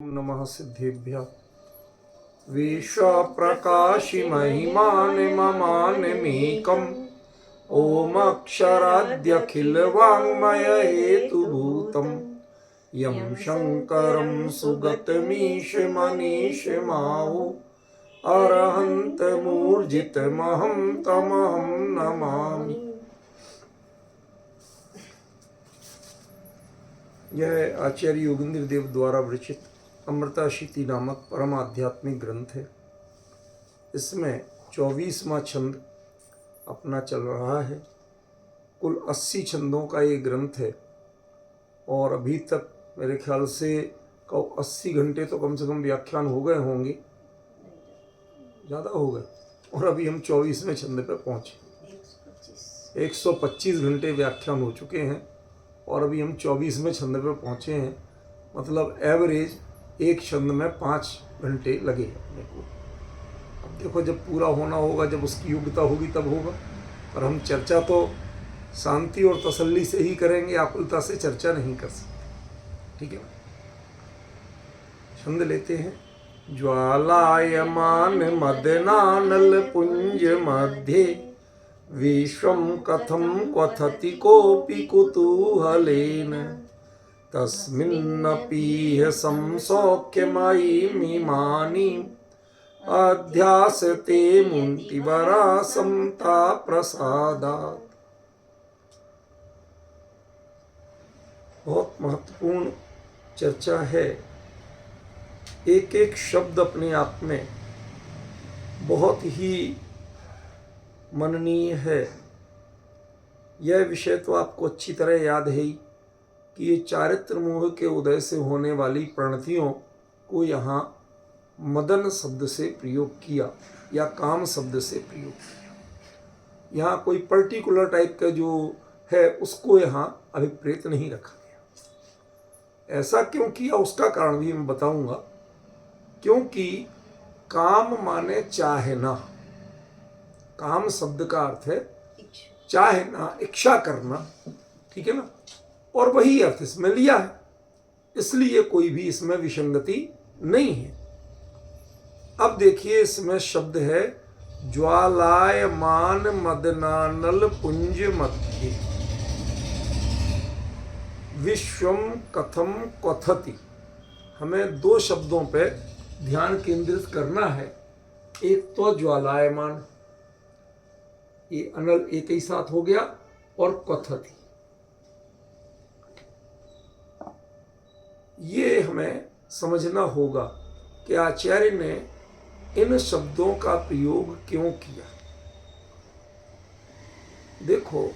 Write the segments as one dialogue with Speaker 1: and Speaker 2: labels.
Speaker 1: नमः सिद्धेभ्यः। विश्वप्रकाशि महिमानिममानिमेकम् ओमक्षराद्यखिलवाङ्मयहेतुभूतं यं शङ्करं सुगतमीशमनीशमाहु अरहन्तमूर्जितमहं तमहं नमामि। यह आचार्य योगेंद्र देव द्वारा विरचित अमृताशीति नामक परम आध्यात्मिक ग्रंथ है। इसमें 24वां छंद अपना चल रहा है। कुल 80 छंदों का ये ग्रंथ है और अभी तक मेरे ख्याल से 80 घंटे तो कम से कम व्याख्यान हो गए होंगे, ज़्यादा हो गए। और अभी हम 24वें छंद पे पहुँचे। 125 घंटे व्याख्यान हो चुके हैं और अभी हम 24वें छंद पे पहुँचे हैं। मतलब एवरेज एक छंद में 5 घंटे लगे अपने को। अब देखो, जब पूरा होना होगा, जब उसकी योग्यता होगी तब होगा। पर हम चर्चा तो शांति और तसल्ली से ही करेंगे, आकुलता से चर्चा नहीं कर सकते। ठीक है, छंद लेते हैं। ज्वालायमान मदनानल पुंज मध्ये विश्वं कथं क्वथति कोऽपि कुतूहलेन तस्मिन्नपीह संसौख्यमयीमिमानीम् अध्यासते मुन्तिवरासं ताप्रसादात्। बहुत महत्वपूर्ण चर्चा है। एक एक शब्द अपने आप में बहुत ही मननीय है। यह विषय तो आपको अच्छी तरह याद है ही कि ये चारित्र मोह के उदय से होने वाली प्रणतियों को यहाँ मदन शब्द से प्रयोग किया या काम शब्द से प्रयोग किया। यहाँ कोई पर्टिकुलर टाइप का जो है उसको यहाँ अभिप्रेत नहीं रखा गया। ऐसा क्यों किया उसका कारण भी मैं बताऊंगा। क्योंकि काम माने चाहना। काम शब्द का अर्थ है चाहना, इच्छा करना। ठीक है ना, और वही अर्थ इसमें लिया है, इसलिए कोई भी इसमें विसंगति नहीं है। अब देखिए, इसमें शब्द है ज्वालायमान मदनानल पुंज मध्ये विश्वम कथम क्वथति। हमें 2 शब्दों पे ध्यान केंद्रित करना है। एक तो ज्वालायमान, ये अनल एक ही साथ हो गया, और क्वथति, ये हमें समझना होगा कि आचार्य ने इन शब्दों का प्रयोग क्यों किया। देखो,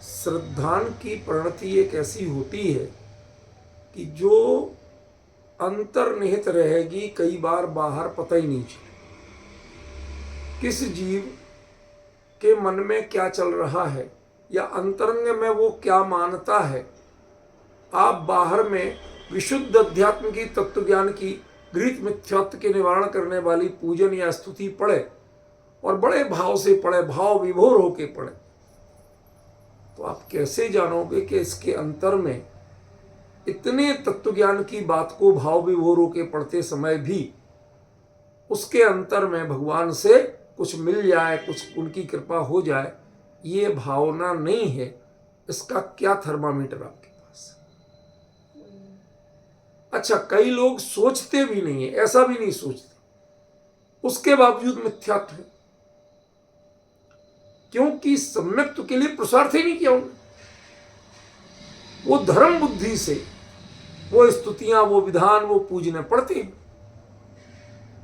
Speaker 1: श्रद्धान की परिणति एक ऐसी होती है कि जो अंतर्निहित रहेगी, कई बार बाहर पता ही नहीं चले किस जीव के मन में क्या चल रहा है या अंतरंग में वो क्या मानता है। आप बाहर में विशुद्ध अध्यात्म की, तत्व ज्ञान की, गृहीत मिथ्यात्व के निवारण करने वाली पूजन या स्तुति पढ़े और बड़े भाव से पढ़े, भाव विभोर होके पढ़े, तो आप कैसे जानोगे कि इसके अंतर में इतने तत्व ज्ञान की बात को भाव विभोर होके पढ़ते समय भी उसके अंतर में भगवान से कुछ मिल जाए, कुछ उनकी कृपा हो जाए, ये भावना नहीं है। इसका क्या थर्मामीटर आपके पास? अच्छा, कई लोग सोचते भी नहीं है, ऐसा भी नहीं सोचते, उसके बावजूद मिथ्यात्व है, क्योंकि सम्यक्त्व के लिए पुरुषार्थ ही नहीं किया उन्होंने। वो धर्म बुद्धि से वो स्तुतियां, वो विधान, वो पूजने पड़ते हैं,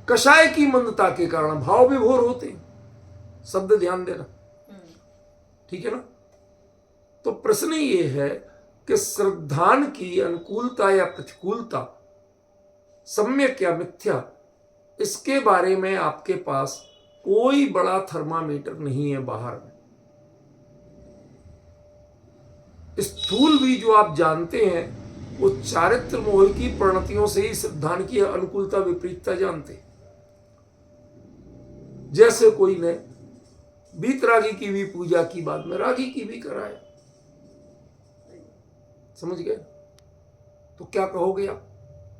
Speaker 1: कषाय की मंदता के कारण भाव विभोर होते हैं। शब्द ध्यान देना, ठीक है ना। तो प्रश्न ये है कि श्रद्धान की अनुकूलता या प्रतिकूलता, सम्यक या मिथ्या, इसके बारे में आपके पास कोई बड़ा थर्मामीटर नहीं है बाहर में। स्थूल भी जो आप जानते हैं वो चारित्र मोह की परिणतियों से ही श्रद्धान की अनुकूलता विपरीतता जानते हैं। जैसे कोई ने वीतरागी की भी पूजा की, बाद में रागी की भी कराया, समझ गए? तो क्या कहोगे आप?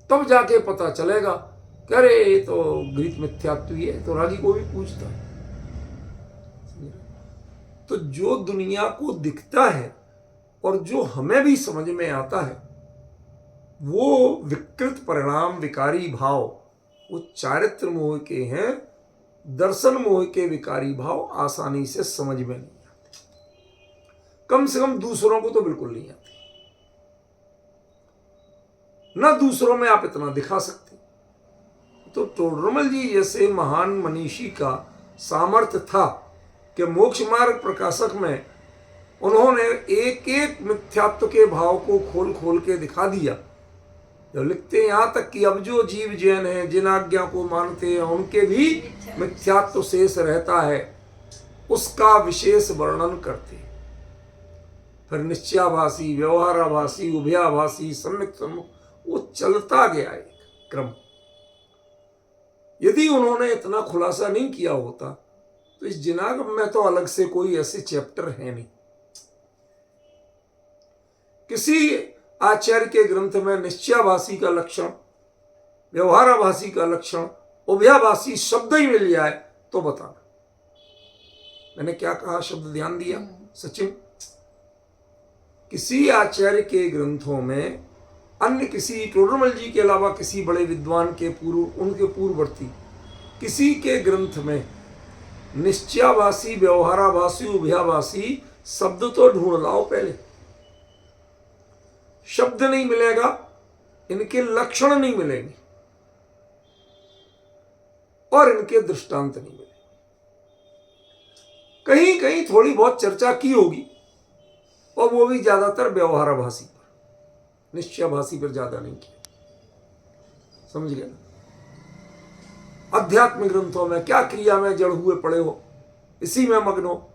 Speaker 1: तब जाके पता चलेगा कि अरे ये तो गृहीत मिथ्यात्व ही है, तो रागी को भी पूछता है। तो जो दुनिया को दिखता है और जो हमें भी समझ में आता है, वो विकृत परिणाम, विकारी भाव, वो चारित्र मोह के हैं। दर्शन मोह के विकारी भाव आसानी से समझ में नहीं आते, कम से कम दूसरों को तो बिल्कुल नहीं आते। ना दूसरों में आप इतना दिखा सकते। तो टोडरमल जी जैसे महान मनीषी का सामर्थ्य था कि मोक्ष मार्ग प्रकाशक में उन्होंने एक एक मिथ्यात्व के भाव को खोल खोल के दिखा दिया। जब लिखते हैं यहां तक कि अब जो जीव जैन हैं, जिन आज्ञा को मानते हैं, उनके भी मिथ्यात्व शेष रहता है, उसका विशेष वर्णन करते हैं। फिर निश्चयाभासी, व्यवहाराभासी, उभयाभासी, सम्यक सम्मुख, वो चलता गया एक क्रम। यदि उन्होंने इतना खुलासा नहीं किया होता तो इस जिनागम में तो अलग से कोई ऐसे चैप्टर है नहीं। किसी आचार्य के ग्रंथ में निश्चयाभासी का लक्षण, व्यवहाराभासी का लक्षण, उभयाभासी शब्द ही मिल जाए तो बताना। मैंने क्या कहा, शब्द ध्यान दिया सचिन? किसी आचार्य के ग्रंथों में अन्य किसी, टोडरमल जी के अलावा किसी बड़े विद्वान के पूर्व, उनके पूर्ववर्ती किसी के ग्रंथ में निश्चयाभासी, व्यवहाराभासी, उभयाभासी शब्द तो ढूंढ लाओ पहले। शब्द नहीं मिलेगा, इनके लक्षण नहीं मिलेंगे और इनके दृष्टांत नहीं मिलेंगे। कहीं कहीं थोड़ी बहुत चर्चा की होगी और वो भी ज्यादातर व्यवहाराभासी पर, निश्चयाभासी पर ज्यादा नहीं किया। समझ गए? अध्यात्मिक ग्रंथों में क्या क्रिया में जड़ हुए पड़े हो, इसी में मग्न हो,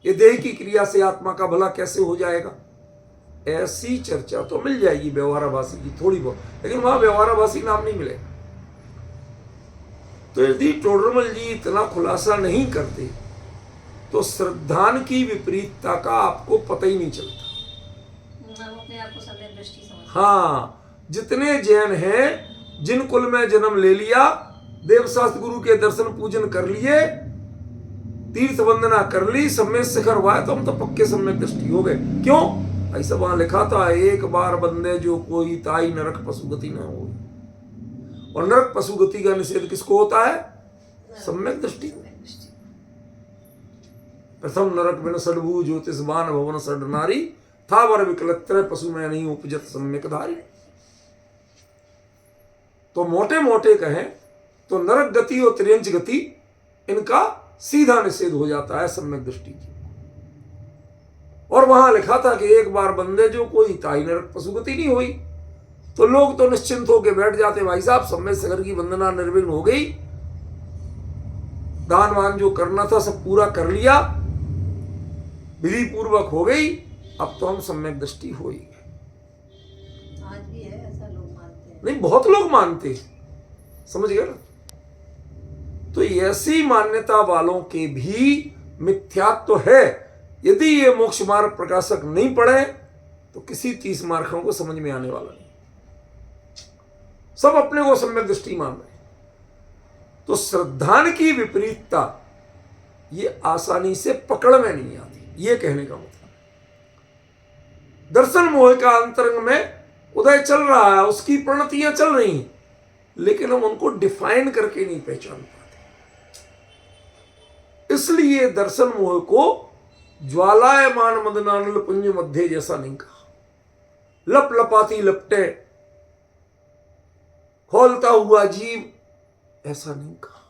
Speaker 1: ये देह की क्रिया से आत्मा का भला कैसे हो जाएगा, ऐसी चर्चा तो मिल जाएगी व्यवहाराभासी की थोड़ी बहुत, लेकिन वहां व्यवहाराभासी नाम नहीं मिलेगा। तो यदि टोडरमल जी इतना खुलासा नहीं करते तो श्रद्धान की विपरीतता का आपको पता ही नहीं चलता। हाँ, जितने जैन हैं, जिन कुल में जन्म ले लिया, देवशास्त्र गुरु के दर्शन पूजन कर लिए, तीर्थ वंदना कर ली, सम्यक शिखर हुआ है, तो हम तो पक्के सम्यक दृष्टि हो गए। क्यों? ऐसा वहां लिखा था, एक बार बंदे जो कोई ताई नरक पशुगति न हो। और नरक पशुगति का निषेध किसको होता है? सम्यक दृष्टि। प्रथम नरक बिन सडभू ज्योतिषबान भवन सड नारी, था वर विकलत्र पशु में नहीं उपजत सम्यक धारी। तो मोटे मोटे कहें तो नरक गति और त्रियंच गति, इनका सीधा निषेध हो जाता है सम्यक दृष्टि की। और वहां लिखा था कि एक बार बंदे जो कोई ताई नरक पशुगति नहीं हुई, तो लोग तो निश्चिंत होकर बैठ जाते, भाई साहब सम्यक शिखर की वंदना निर्विघ्न हो गई, दान वान जो करना था सब पूरा कर लिया, विधि पूर्वक हो गई, अब तो हम सम्यक दृष्टि हो ही गए।
Speaker 2: आज भी है ऐसा, लोग मानते हैं।
Speaker 1: नहीं, बहुत लोग मानते हैं, समझ गए ना? तो ऐसी मान्यता वालों के भी मिथ्यात्व है। यदि ये मोक्ष मार्ग प्रकाशक नहीं पढ़े तो किसी 30 मार्गों को समझ में आने वाला नहीं। सब अपने को सम्यक दृष्टि मान रहे। तो श्रद्धान की विपरीतता ये आसानी से पकड़ में नहीं आती, ये कहने का मतलब। दर्शन मोह का अंतरंग में उदय चल रहा है, उसकी प्रणतियां चल रही हैं, लेकिन हम उनको डिफाइन करके नहीं पहचान पाते। इसलिए दर्शन मोह को ज्वालायमान मदनानल पुंज मध्य जैसा नहीं कहा। लप लपाती लपटे, खोलता हुआ जीव, ऐसा नहीं कहा।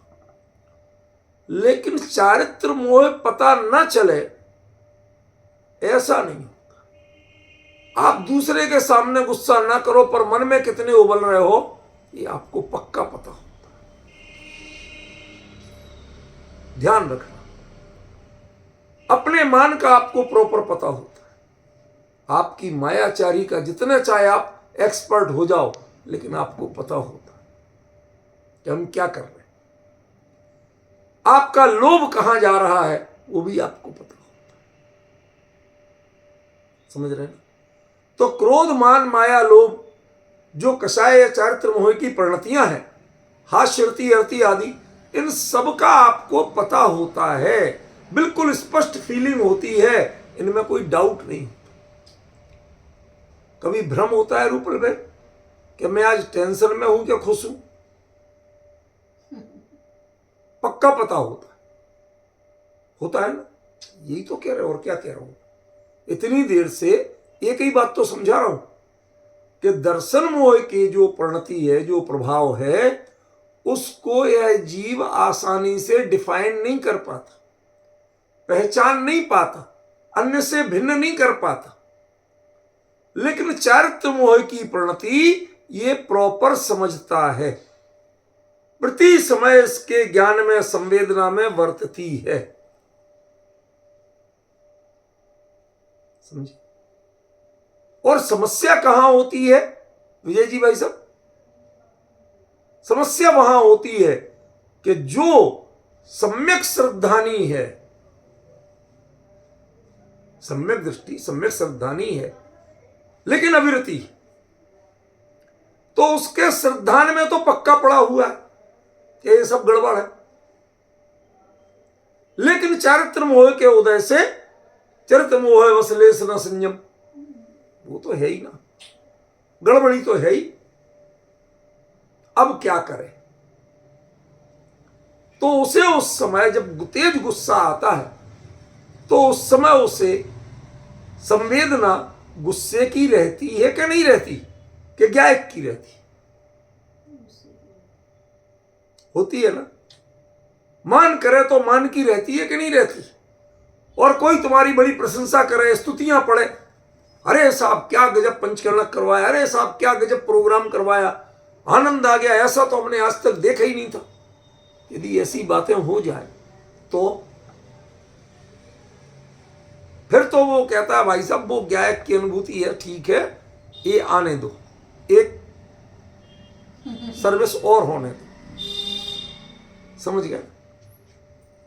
Speaker 1: लेकिन चारित्र मोह पता न चले, ऐसा नहीं होता। आप दूसरे के सामने गुस्सा ना करो, पर मन में कितने उबल रहे हो ये आपको पक्का पता होता है। ध्यान रखना, अपने मान का आपको प्रॉपर पता होता है। आपकी मायाचारी का जितना चाहे आप एक्सपर्ट हो जाओ, लेकिन आपको पता होता है कि हम क्या कर रहे हैं। आपका लोभ कहां जा रहा है वो भी आपको पता होता है। समझ रहे हैं? तो क्रोध, मान, माया, लोभ, जो कषाय या चारित्र मोह की परिणतियां हैं, हास्य रति अरति आदि, इन सब का आपको पता होता है, बिल्कुल स्पष्ट फीलिंग होती है, इनमें कोई डाउट नहीं। कभी भ्रम होता है रूपल में कि मैं आज टेंशन में हूं क्या खुश हूं? पक्का पता होता है ना। यही तो कह रहे हो, और क्या कह रहा हूं। इतनी देर से एक ही बात तो समझा रहा हूं कि दर्शन मोह की जो परिणति है, जो प्रभाव है, उसको यह जीव आसानी से डिफाइन नहीं कर पाता, पहचान नहीं पाता, अन्य से भिन्न नहीं कर पाता। लेकिन चारित्र मोह की परिणति ये प्रॉपर समझता है, प्रति समय इसके ज्ञान में, संवेदना में वर्तती है। समझे? और समस्या कहां होती है विजय जी भाई साहब? समस्या वहां होती है कि जो सम्यक श्रद्धानी है, सम्यक दृष्टि, सम्यक श्रद्धानी है, लेकिन अविरति, तो उसके श्रद्धान में तो पक्का पड़ा हुआ है कि ये सब गड़बड़ है। लेकिन चारित्र मोह के उदय से चरित्र मोह वसलेस न संयम, वो तो है ही ना, गड़बड़ी तो है ही। अब क्या करे? तो उसे उस समय जब तेज गुस्सा आता है, तो उस समय उसे संवेदना गुस्से की रहती है कि नहीं रहती, कि ज्ञायक की रहती? होती है ना। मान करे तो मान की रहती है कि नहीं रहती? और कोई तुम्हारी बड़ी प्रशंसा करे, स्तुतियां पढ़े, अरे साहब क्या गजब पंचकर्णक करवाया, अरे साहब क्या गजब प्रोग्राम करवाया, आनंद आ गया, ऐसा तो हमने आज तक देखा ही नहीं था। यदि ऐसी बातें हो जाए तो फिर तो वो कहता है भाई साहब वो गायक की अनुभूति है, ठीक है, ये आने दो, एक सर्विस और होने दो। समझ गया?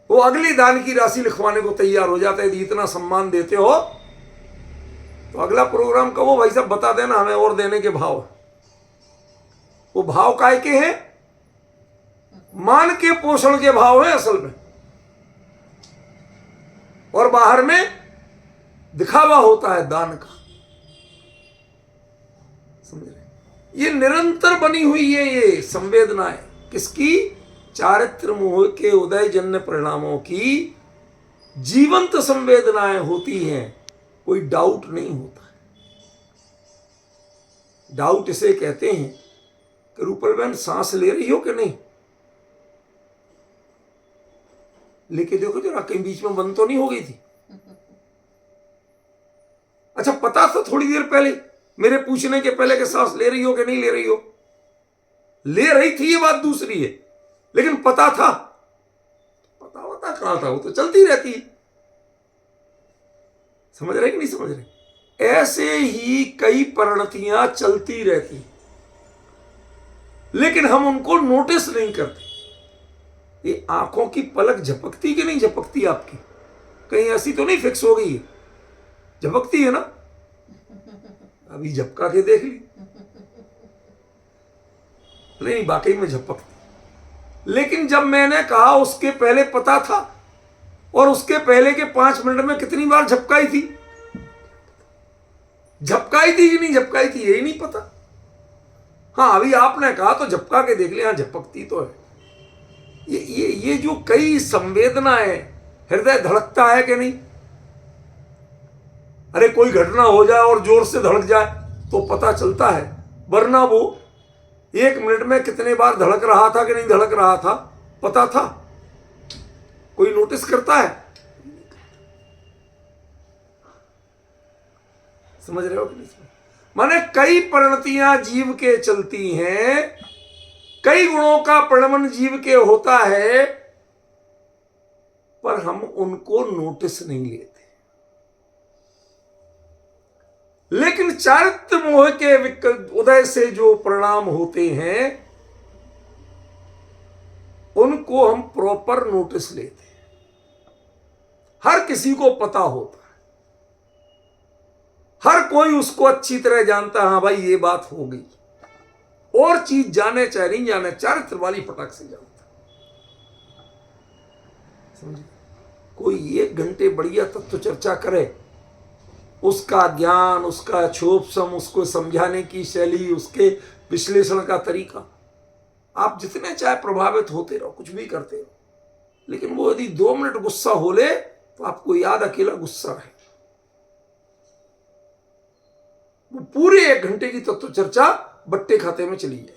Speaker 1: वो अगली दान की राशि लिखवाने को तैयार हो जाते हैं। यदि इतना सम्मान देते हो तो अगला प्रोग्राम का वो भाई साहब बता देना, हमें और देने के भाव। वो भाव काय के हैं? मान के पोषण के भाव है असल में, और बाहर में दिखावा होता है दान का। समझ रहे? ये निरंतर बनी हुई है ये संवेदनाएं, किसकी? चारित्र मोह के उदय जन्य परिणामों की जीवंत संवेदनाएं होती हैं, कोई डाउट नहीं होता है। डाउट इसे कहते हैं कि रूपल बहन सांस ले रही हो कि नहीं, लेके देखो जरा, कहीं बीच में बंद तो नहीं हो गई थी? अच्छा, पता था थोड़ी देर पहले मेरे पूछने के पहले कि सांस ले रही हो कि नहीं ले रही हो? ले रही थी, ये बात दूसरी है, लेकिन पता था? पता कहां था, वो तो चलती रहती है। समझ रहे कि नहीं समझ रहे? ऐसे ही कई परिणतियां चलती रहती, लेकिन हम उनको नोटिस नहीं करते। ये आंखों की पलक झपकती कि नहीं झपकती आपकी? कहीं ऐसी तो नहीं फिक्स हो गई है? झपकती है ना? अभी झपका के देख ली, नहीं वाकई में झपकती। लेकिन जब मैंने कहा उसके पहले पता था, और उसके पहले के 5 मिनट में कितनी बार झपकाई थी? झपकाई थी कि नहीं झपकाई थी, यही नहीं पता। हाँ, अभी आपने कहा तो झपका के देख लिया, झपकती तो है। ये जो कई संवेदनाएं, हृदय धड़कता है कि नहीं? अरे कोई घटना हो जाए और जोर से धड़क जाए तो पता चलता है, वरना वो 1 मिनट में कितने बार धड़क रहा था कि नहीं धड़क रहा था, पता था? कोई नोटिस करता है? समझ रहे हो कि नहीं? माने कई परिणतियां जीव के चलती हैं, कई गुणों का परिणमन जीव के होता है, पर हम उनको नोटिस नहीं लेते। लेकिन चारित्र मोह के उदय से जो परिणाम होते हैं, उनको हम प्रॉपर नोटिस लेते हैं। हर किसी को पता होता है, हर कोई उसको अच्छी तरह जानता है, हाँ भाई ये बात हो गई। और चीज जाने चाहे नहीं जाने, चारित्र वाली फटाक से जानता। समझे? कोई 1 घंटे बढ़िया तत्व चर्चा करे, उसका ज्ञान, उसका क्षोभसम, उसको समझाने की शैली, उसके विश्लेषण का तरीका, आप जितने चाहे प्रभावित होते रहो, कुछ भी करते रहो, लेकिन वो यदि 2 मिनट गुस्सा हो ले तो आपको याद अकेला गुस्सा है। वो पूरे 1 घंटे की तत्व चर्चा बट्टे खाते में चली जाएगी।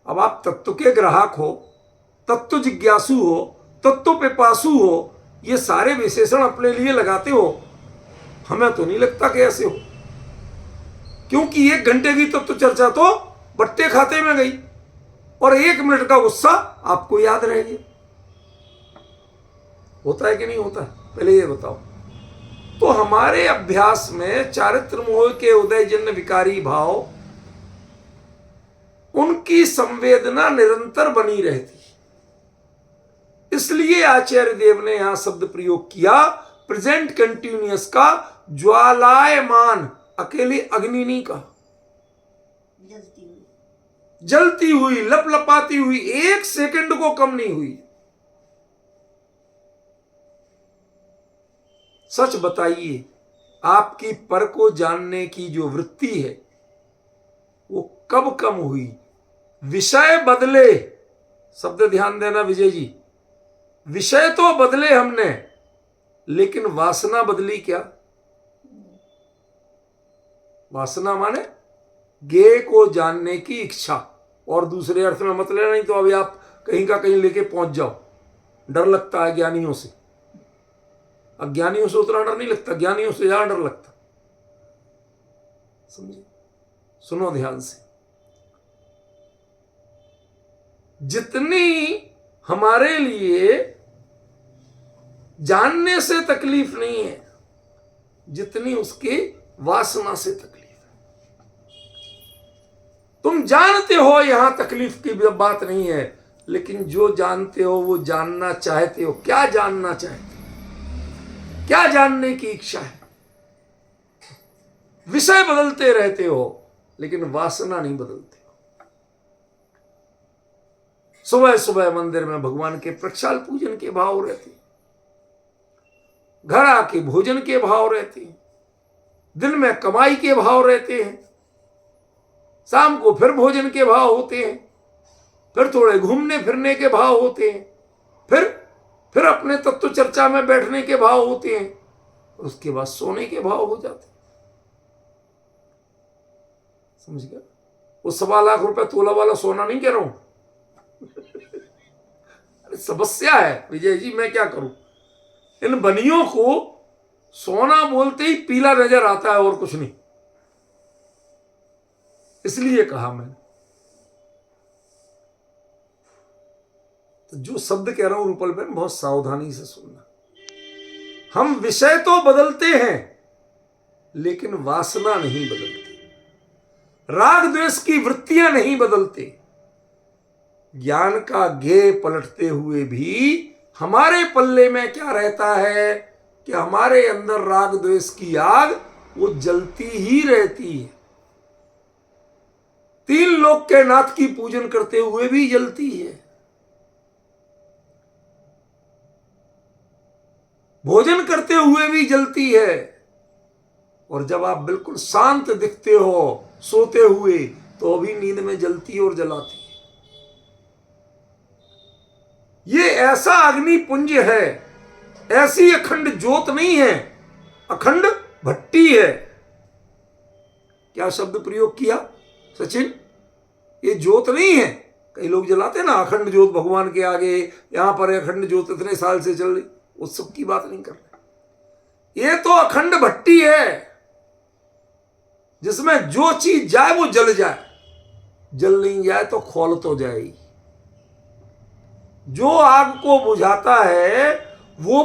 Speaker 1: अब आप तत्व के ग्राहक हो, तत्व जिज्ञासु हो, तत्व पिपासु हो, ये सारे विशेषण अपने लिए लगाते हो। हमें तो नहीं लगता कि ऐसे हो, क्योंकि 1 घंटे की तत्व चर्चा तो बट्टे खाते में गई और 1 मिनट का गुस्सा आपको याद रह गया। होता है कि नहीं होता है? पहले ये बताओ। तो हमारे अभ्यास में चारित्र मोह के उदयजन्य विकारी भाव, उनकी संवेदना निरंतर बनी रहती। इसलिए आचार्य देव ने यहां शब्द प्रयोग किया प्रेजेंट कंटिन्यूअस का, ज्वालायमान, अकेले अग्नि नहीं कहा, जलती हुई, लपलपाती हुई, 1 सेकंड को कम नहीं हुई। सच बताइए, आपकी पर को जानने की जो वृत्ति है वो कब कम हुई? विषय बदले, शब्द ध्यान देना विजय जी, विषय तो बदले हमने, लेकिन वासना बदली क्या? वासना माने ज्ञेय को जानने की इच्छा, और दूसरे अर्थ में मत लेना, नहीं तो अभी आप कहीं का कहीं लेके पहुंच जाओ। डर लगता है ज्ञानियों से, अज्ञानियों से उतना डर नहीं लगता, ज्ञानियों से ज्यादा डर लगता। समझे? सुनो ध्यान से, जितनी हमारे लिए जानने से तकलीफ नहीं है, जितनी उसकी वासना से तकलीफ है। तुम जानते हो यहां तकलीफ की बात नहीं है, लेकिन जो जानते हो वो जानना चाहते हो। क्या जानना चाहते हो? क्या जानने की इच्छा है? विषय बदलते रहते हो, लेकिन वासना नहीं बदलते हो। सुबह सुबह मंदिर में भगवान के प्रक्षाल पूजन के भाव रहते, घर आके भोजन के भाव रहते हैं, दिन में कमाई के भाव रहते हैं, शाम को फिर भोजन के भाव होते हैं, फिर थोड़े घूमने फिरने के भाव होते हैं, फिर अपने तत्व चर्चा में बैठने के भाव होते हैं, उसके बाद सोने के भाव हो जाते हैं। समझ गया? वो 1.25 लाख रुपए तोला वाला सोना नहीं कह रहा हूं। अरे समस्या है विजय जी, मैं क्या करूं? इन बनियों को सोना बोलते ही पीला नजर आता है और कुछ नहीं। इसलिए कहा मैंने, तो जो शब्द कह रहा हूं रूपल बहन, बहुत सावधानी से सुनना। हम विषय तो बदलते हैं, लेकिन वासना नहीं बदलती, राग द्वेष की वृत्तियां नहीं बदलते। ज्ञान का ज्ञेय पलटते हुए भी हमारे पल्ले में क्या रहता है कि हमारे अंदर राग द्वेष की आग वो जलती ही रहती है। 3 लोक के नाथ की पूजन करते हुए भी जलती है, भोजन करते हुए भी जलती है, और जब आप बिल्कुल शांत दिखते हो सोते हुए तो भी नींद में जलती और जलाती है। ये ऐसा अग्नि पुंज है, ऐसी अखंड ज्योत नहीं है, अखंड भट्टी है। क्या शब्द प्रयोग किया सचिन? ये ज्योत नहीं है। कई लोग जलाते ना अखंड ज्योत भगवान के आगे, यहां पर अखंड ज्योत इतने साल से चल रही, उस सब की बात नहीं कर रहे। ये तो अखंड भट्टी है, जिसमें जो चीज जाए वो जल जाए, जल नहीं जाए तो खौल तो जाएगी। जो आग को बुझाता है वो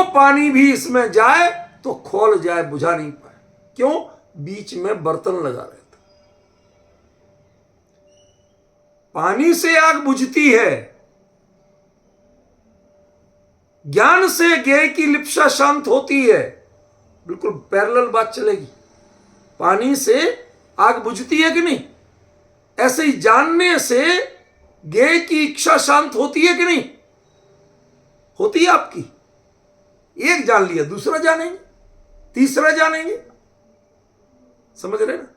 Speaker 1: पानी भी इसमें जाए तो खौल जाए, बुझा नहीं पाए। क्यों? बीच में बर्तन लगा रहता। पानी से आग बुझती है, ज्ञान से ज्ञेय की लिप्सा शांत होती है। बिल्कुल पैरेलल बात चलेगी। पानी से आग बुझती है कि नहीं, ऐसे ही जानने से ज्ञेय की इच्छा शांत होती है कि नहीं होती है आपकी। एक जान लिया, दूसरा जानेंगे, तीसरा जानेंगे, समझ रहे ना।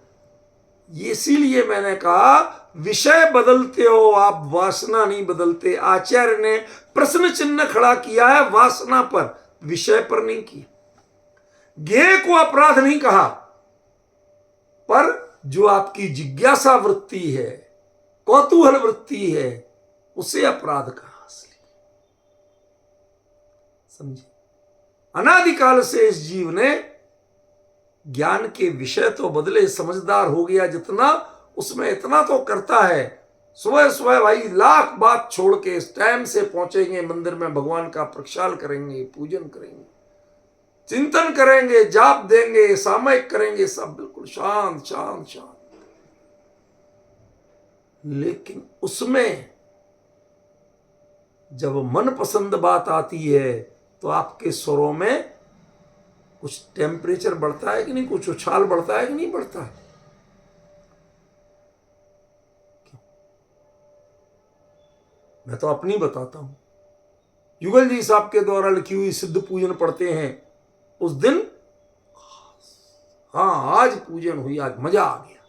Speaker 1: ये इसीलिए मैंने कहा विषय बदलते हो आप, वासना नहीं बदलते। आचार्य ने प्रश्न चिन्ह खड़ा किया है वासना पर, विषय पर नहीं किया। ज्ञेय को अपराध नहीं कहा, पर जो आपकी जिज्ञासा वृत्ति है, कौतूहल वृत्ति है, उसे अपराध कहा असली। समझे। अनादिकाल से इस जीव ने ज्ञान के विषय तो बदले, समझदार हो गया जितना, उसमें इतना तो करता है। सुबह सुबह भाई लाख बात छोड़ के इस टाइम से पहुंचेंगे मंदिर में, भगवान का प्रक्षाल करेंगे, पूजन करेंगे, चिंतन करेंगे, जाप देंगे, सामयिक करेंगे, सब बिल्कुल शांत शांत शांत। लेकिन उसमें जब मनपसंद बात आती है तो आपके स्वरों में कुछ टेम्परेचर बढ़ता है कि नहीं, कुछ उछाल बढ़ता है कि नहीं बढ़ता है। मैं तो अपनी बताता हूं। युगल जी साहब के द्वारा लिखी हुई सिद्ध पूजन पढ़ते हैं उस दिन, हाँ आज पूजन हुई, आज मजा आ गया।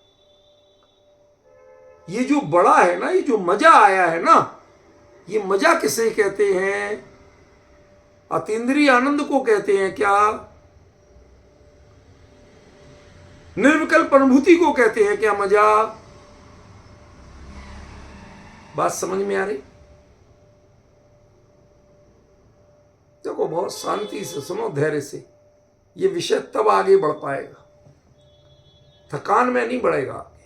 Speaker 1: ये जो बड़ा है ना, ये जो मजा आया है ना, ये मजा किसे कहते हैं? अतीन्द्रिय आनंद को कहते हैं क्या? निर्विकल्प अनुभूति को कहते हैं क्या मजा? बात समझ में आ रही? देखो बहुत शांति से सुनो, धैर्य से। ये विषय तब आगे बढ़ पाएगा, थकान में नहीं बढ़ेगा आगे।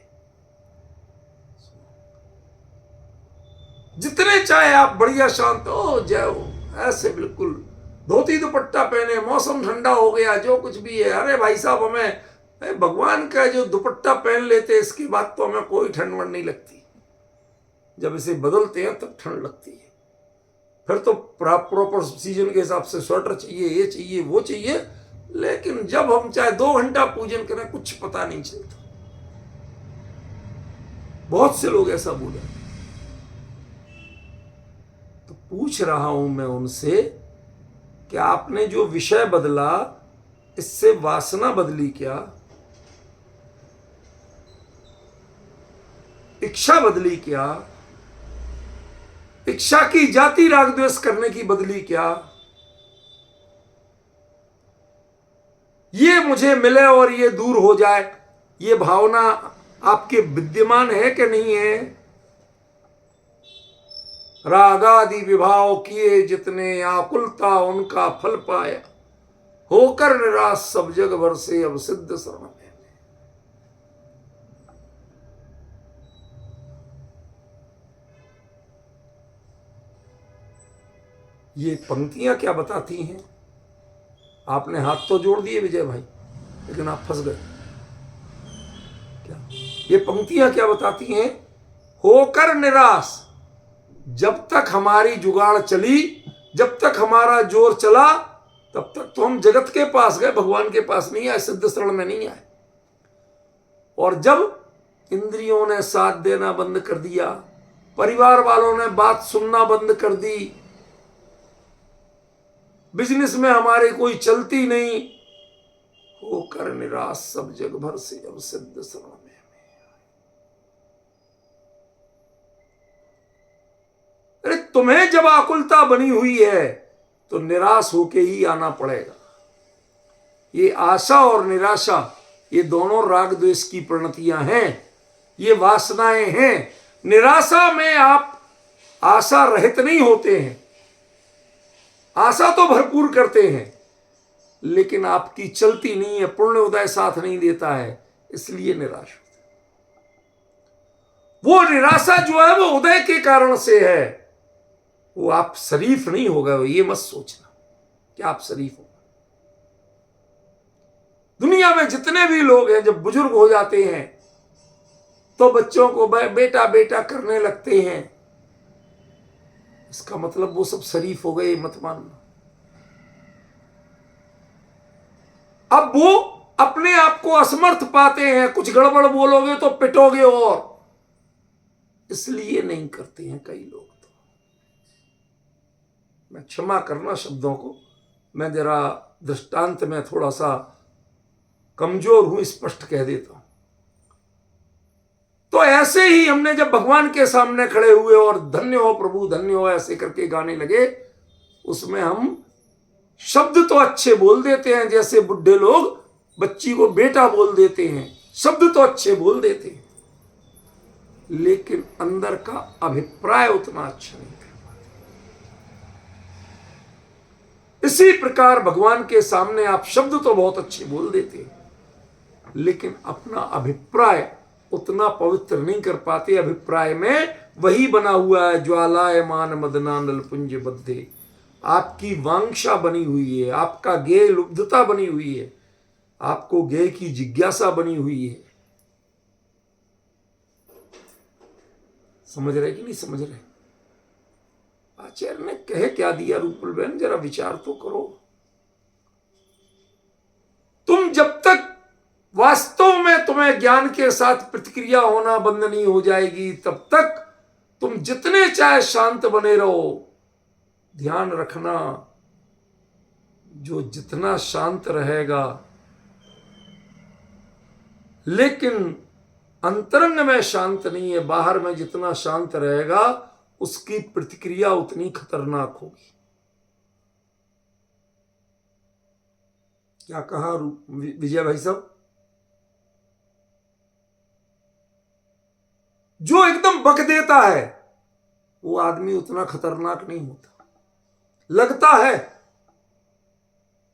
Speaker 1: जितने चाहे आप बढ़िया शांत हो जाओ, ऐसे बिल्कुल धोती दुपट्टा पहने, मौसम ठंडा हो गया, जो कुछ भी है, अरे भाई साहब हमें भगवान का जो दुपट्टा पहन लेते इसके बाद तो हमें कोई ठंड वंड नहीं लगती। जब इसे बदलते हैं तब ठंड लगती है। फिर तो प्रॉपर सीजन के हिसाब से स्वेटर चाहिए, ये चाहिए, वो चाहिए। लेकिन जब हम चाहे 2 घंटा पूजन करें कुछ पता नहीं चलता। बहुत से लोग ऐसा बोले। तो पूछ रहा हूं मैं उनसे कि आपने जो विषय बदला इससे वासना बदली क्या? इच्छा बदली क्या? इच्छा की जाति राग द्वेष करने की बदली क्या? ये मुझे मिले और ये दूर हो जाए, ये भावना आपके विद्यमान है कि नहीं है? रागादि विभाव किए जितने, आकुलता उनका फल पाया, होकर निराश सब जग भर से अब सिद्ध शरण में। ये पंक्तियां क्या बताती हैं? आपने हाथ तो जोड़ दिए विजय भाई, लेकिन आप फंस गए। क्या ये पंक्तियां क्या बताती हैं? होकर निराश, जब तक हमारी जुगाड़ चली, जब तक हमारा जोर चला, तब तक तो हम जगत के पास गए, भगवान के पास नहीं आए, सिद्ध शरण में नहीं आए। और जब इंद्रियों ने साथ देना बंद कर दिया, परिवार वालों ने बात सुनना बंद कर दी, बिजनेस में हमारे कोई चलती नहीं, होकर निराश सब जग भर से अब सिद्ध शरण में। अरे तुम्हें जब आकुलता बनी हुई है तो निराश होके ही आना पड़ेगा। ये आशा और निराशा, ये दोनों राग द्वेष की परिणतियां हैं, ये वासनाएं हैं। निराशा में आप आशा रहित नहीं होते हैं, आशा तो भरपूर करते हैं, लेकिन आपकी चलती नहीं है, पुण्य उदय साथ नहीं देता है, इसलिए निराश होते। वो निराशा जो है वो उदय के कारण से है। वो आप शरीफ नहीं हो गए, ये मत सोचना कि आप शरीफ हो। दुनिया में जितने भी लोग हैं जब बुजुर्ग हो जाते हैं तो बच्चों को बेटा बेटा करने लगते हैं, इसका मतलब वो सब शरीफ हो गए, मत मानना। अब वो अपने आप को असमर्थ पाते हैं, कुछ गड़बड़ बोलोगे तो पिटोगे, और इसलिए नहीं करते हैं कई लोग। तो मैं क्षमा करना शब्दों को, मैं जरा दृष्टांत में थोड़ा सा कमजोर हूं, स्पष्ट कह देता हूं। तो ऐसे ही हमने जब भगवान के सामने खड़े हुए और धन्य हो प्रभु धन्य हो ऐसे करके गाने लगे, उसमें हम शब्द तो अच्छे बोल देते हैं, जैसे बुढ़े लोग बच्ची को बेटा बोल देते हैं, शब्द तो अच्छे बोल देते हैं, लेकिन अंदर का अभिप्राय उतना अच्छा नहीं कर पाते। इसी प्रकार भगवान के सामने आप शब्द तो बहुत अच्छे बोल देते हैं, लेकिन अपना अभिप्राय उतना पवित्र नहीं कर पाते। अभिप्राय में वही बना हुआ है, ज्वालायमान मदना नलपुंज बद्धे, आपकी वांछा बनी हुई है, आपका गेय लुब्धता बनी हुई है, आपको गेय की जिज्ञासा बनी हुई है। समझ रहे कि नहीं समझ रहे? आचार्य ने कहे क्या दिया रूपल बहन, जरा विचार तो करो। तुम जब तक वास्तव में तुम्हें ज्ञान के साथ प्रतिक्रिया होना बंद नहीं हो जाएगी, तब तक तुम जितने चाहे शांत बने रहो। ध्यान रखना, जो जितना शांत रहेगा लेकिन अंतरंग में शांत नहीं है, बाहर में जितना शांत रहेगा उसकी प्रतिक्रिया उतनी खतरनाक होगी। क्या कहा विजय भाई साहब? जो एकदम बक देता है वो आदमी उतना खतरनाक नहीं होता। लगता है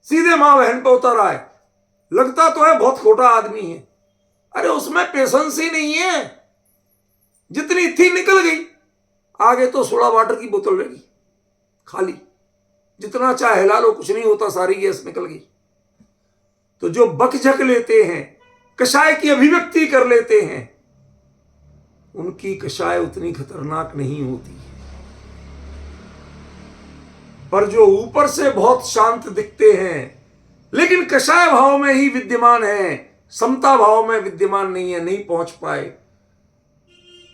Speaker 1: सीधे मां बहन पे उतर आए, लगता तो है बहुत छोटा आदमी है, अरे उसमें पेशेंस ही नहीं है, जितनी थी निकल गई, आगे तो सोडा वाटर की बोतल रहेगी खाली, जितना चाहे हिला लो कुछ नहीं होता, सारी गैस निकल गई। तो जो बकझक लेते हैं, कषाय की अभिव्यक्ति कर लेते हैं, उनकी कषाय उतनी खतरनाक नहीं होती। पर जो ऊपर से बहुत शांत दिखते हैं लेकिन कषाय भाव में ही विद्यमान है, समता भाव में विद्यमान नहीं है, नहीं पहुंच पाए,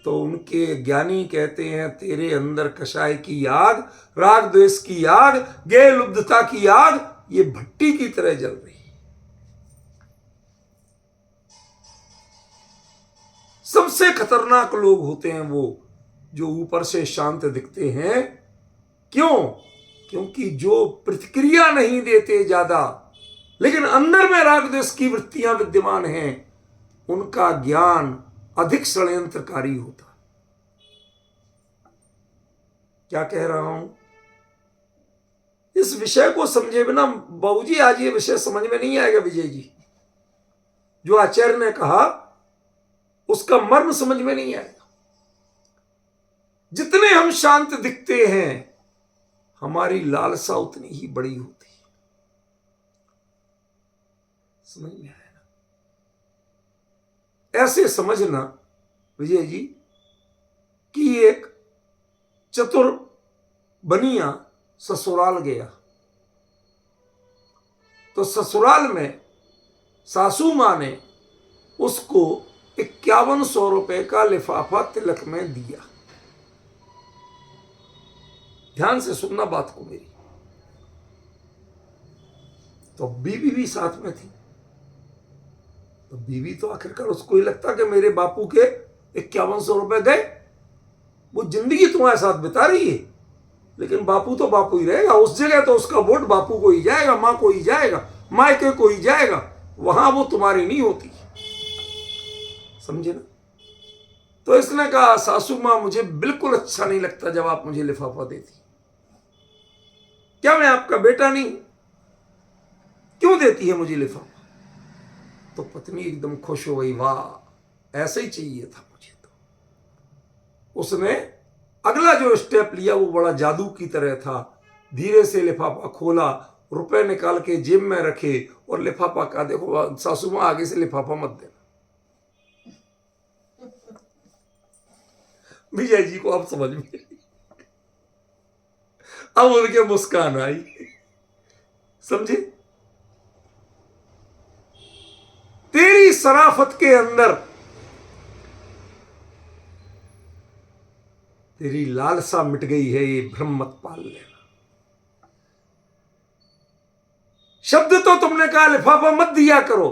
Speaker 1: तो उनके ज्ञानी कहते हैं तेरे अंदर कषाय की आग, राग द्वेष की आग, गेय लुब्धता की आग, ये भट्टी की तरह जल रही है। सबसे खतरनाक लोग होते हैं वो जो ऊपर से शांत दिखते हैं। क्यों? क्योंकि जो प्रतिक्रिया नहीं देते ज्यादा, लेकिन अंदर में राग द्वेष की वृत्तियां विद्यमान हैं, उनका ज्ञान अधिक षड्यंत्रकारी होता। क्या कह रहा हूं? इस विषय को समझे बिना बाबूजी आज ये विषय समझ में नहीं आएगा। विजय जी, जो आचार्य ने कहा उसका मर्म समझ में नहीं आएगा। जितने हम शांत दिखते हैं हमारी लालसा उतनी ही बड़ी होती है। समझ में आया ना? ऐसे समझना विजय जी कि एक चतुर बनिया ससुराल गया, तो ससुराल में सासू मां ने उसको 5100 रुपए का लिफाफा तिलक में दिया। ध्यान से सुनना बात को मेरी। तो बीवी भी साथ में थी, तो बीवी तो आखिरकार उसको ही लगता कि मेरे बापू के 5100 रुपए गए, वो जिंदगी तुम्हारे साथ बिता रही है, लेकिन बापू तो बापू ही रहेगा उस जगह, तो उसका वोट बापू को ही जाएगा, मां को ही जाएगा, मायके को ही जाएगा, वहां वो तुम्हारी नहीं होती। समझे ना? तो इसने कहा सासू मां मुझे बिल्कुल अच्छा नहीं लगता जब आप मुझे लिफाफा देती। क्या मैं आपका बेटा नहीं? क्यों देती है मुझे लिफाफा? तो पत्नी एकदम खुश हो गई, वाह ऐसे ही चाहिए था मुझे। तो उसने अगला जो स्टेप लिया वो बड़ा जादू की तरह था। धीरे से लिफाफा खोला, रुपए निकाल के जेब में रखे और लिफाफा का देखो सासू मां आगे से लिफाफा मत देना। विजय जी को अब समझ में, अब उनके मुस्कान आई। समझे? तेरी शराफत के अंदर तेरी लालसा मिट गई है, ये भ्रम मत पाल लेना। शब्द तो तुमने कहा लिफाफा मत दिया करो,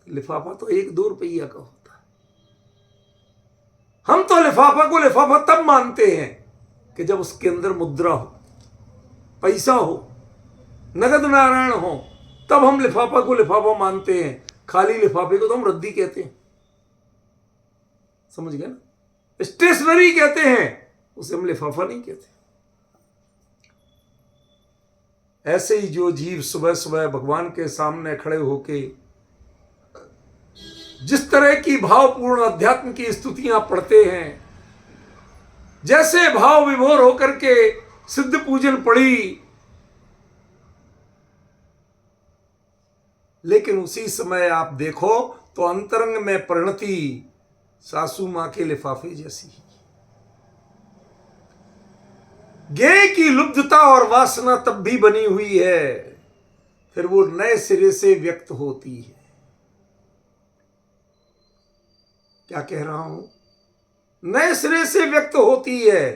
Speaker 1: लिफाफा तो 1-2 रुपया का होता है। हम तो लिफाफा को लिफाफा तब मानते हैं कि जब उसके अंदर मुद्रा हो, पैसा हो, नगद नारायण हो, तब हम लिफाफा को लिफाफा मानते हैं। खाली लिफाफे को तो हम रद्दी कहते हैं, समझ गए ना? स्टेशनरी कहते हैं, उसे हम लिफाफा नहीं कहते। ऐसे ही जो जीव सुबह सुबह भगवान के सामने खड़े होके जिस तरह की भावपूर्ण अध्यात्म की स्तुतियां पढ़ते हैं, जैसे भाव विभोर होकर के सिद्ध पूजन पढ़ी, लेकिन उसी समय आप देखो तो अंतरंग में परिणति सासू मां के लिफाफे जैसी। ज्ञेय की लुब्धता और वासना तब भी बनी हुई है, फिर वो नए सिरे से व्यक्त होती है। क्या कह रहा हूं? नए सिरे से व्यक्त होती है।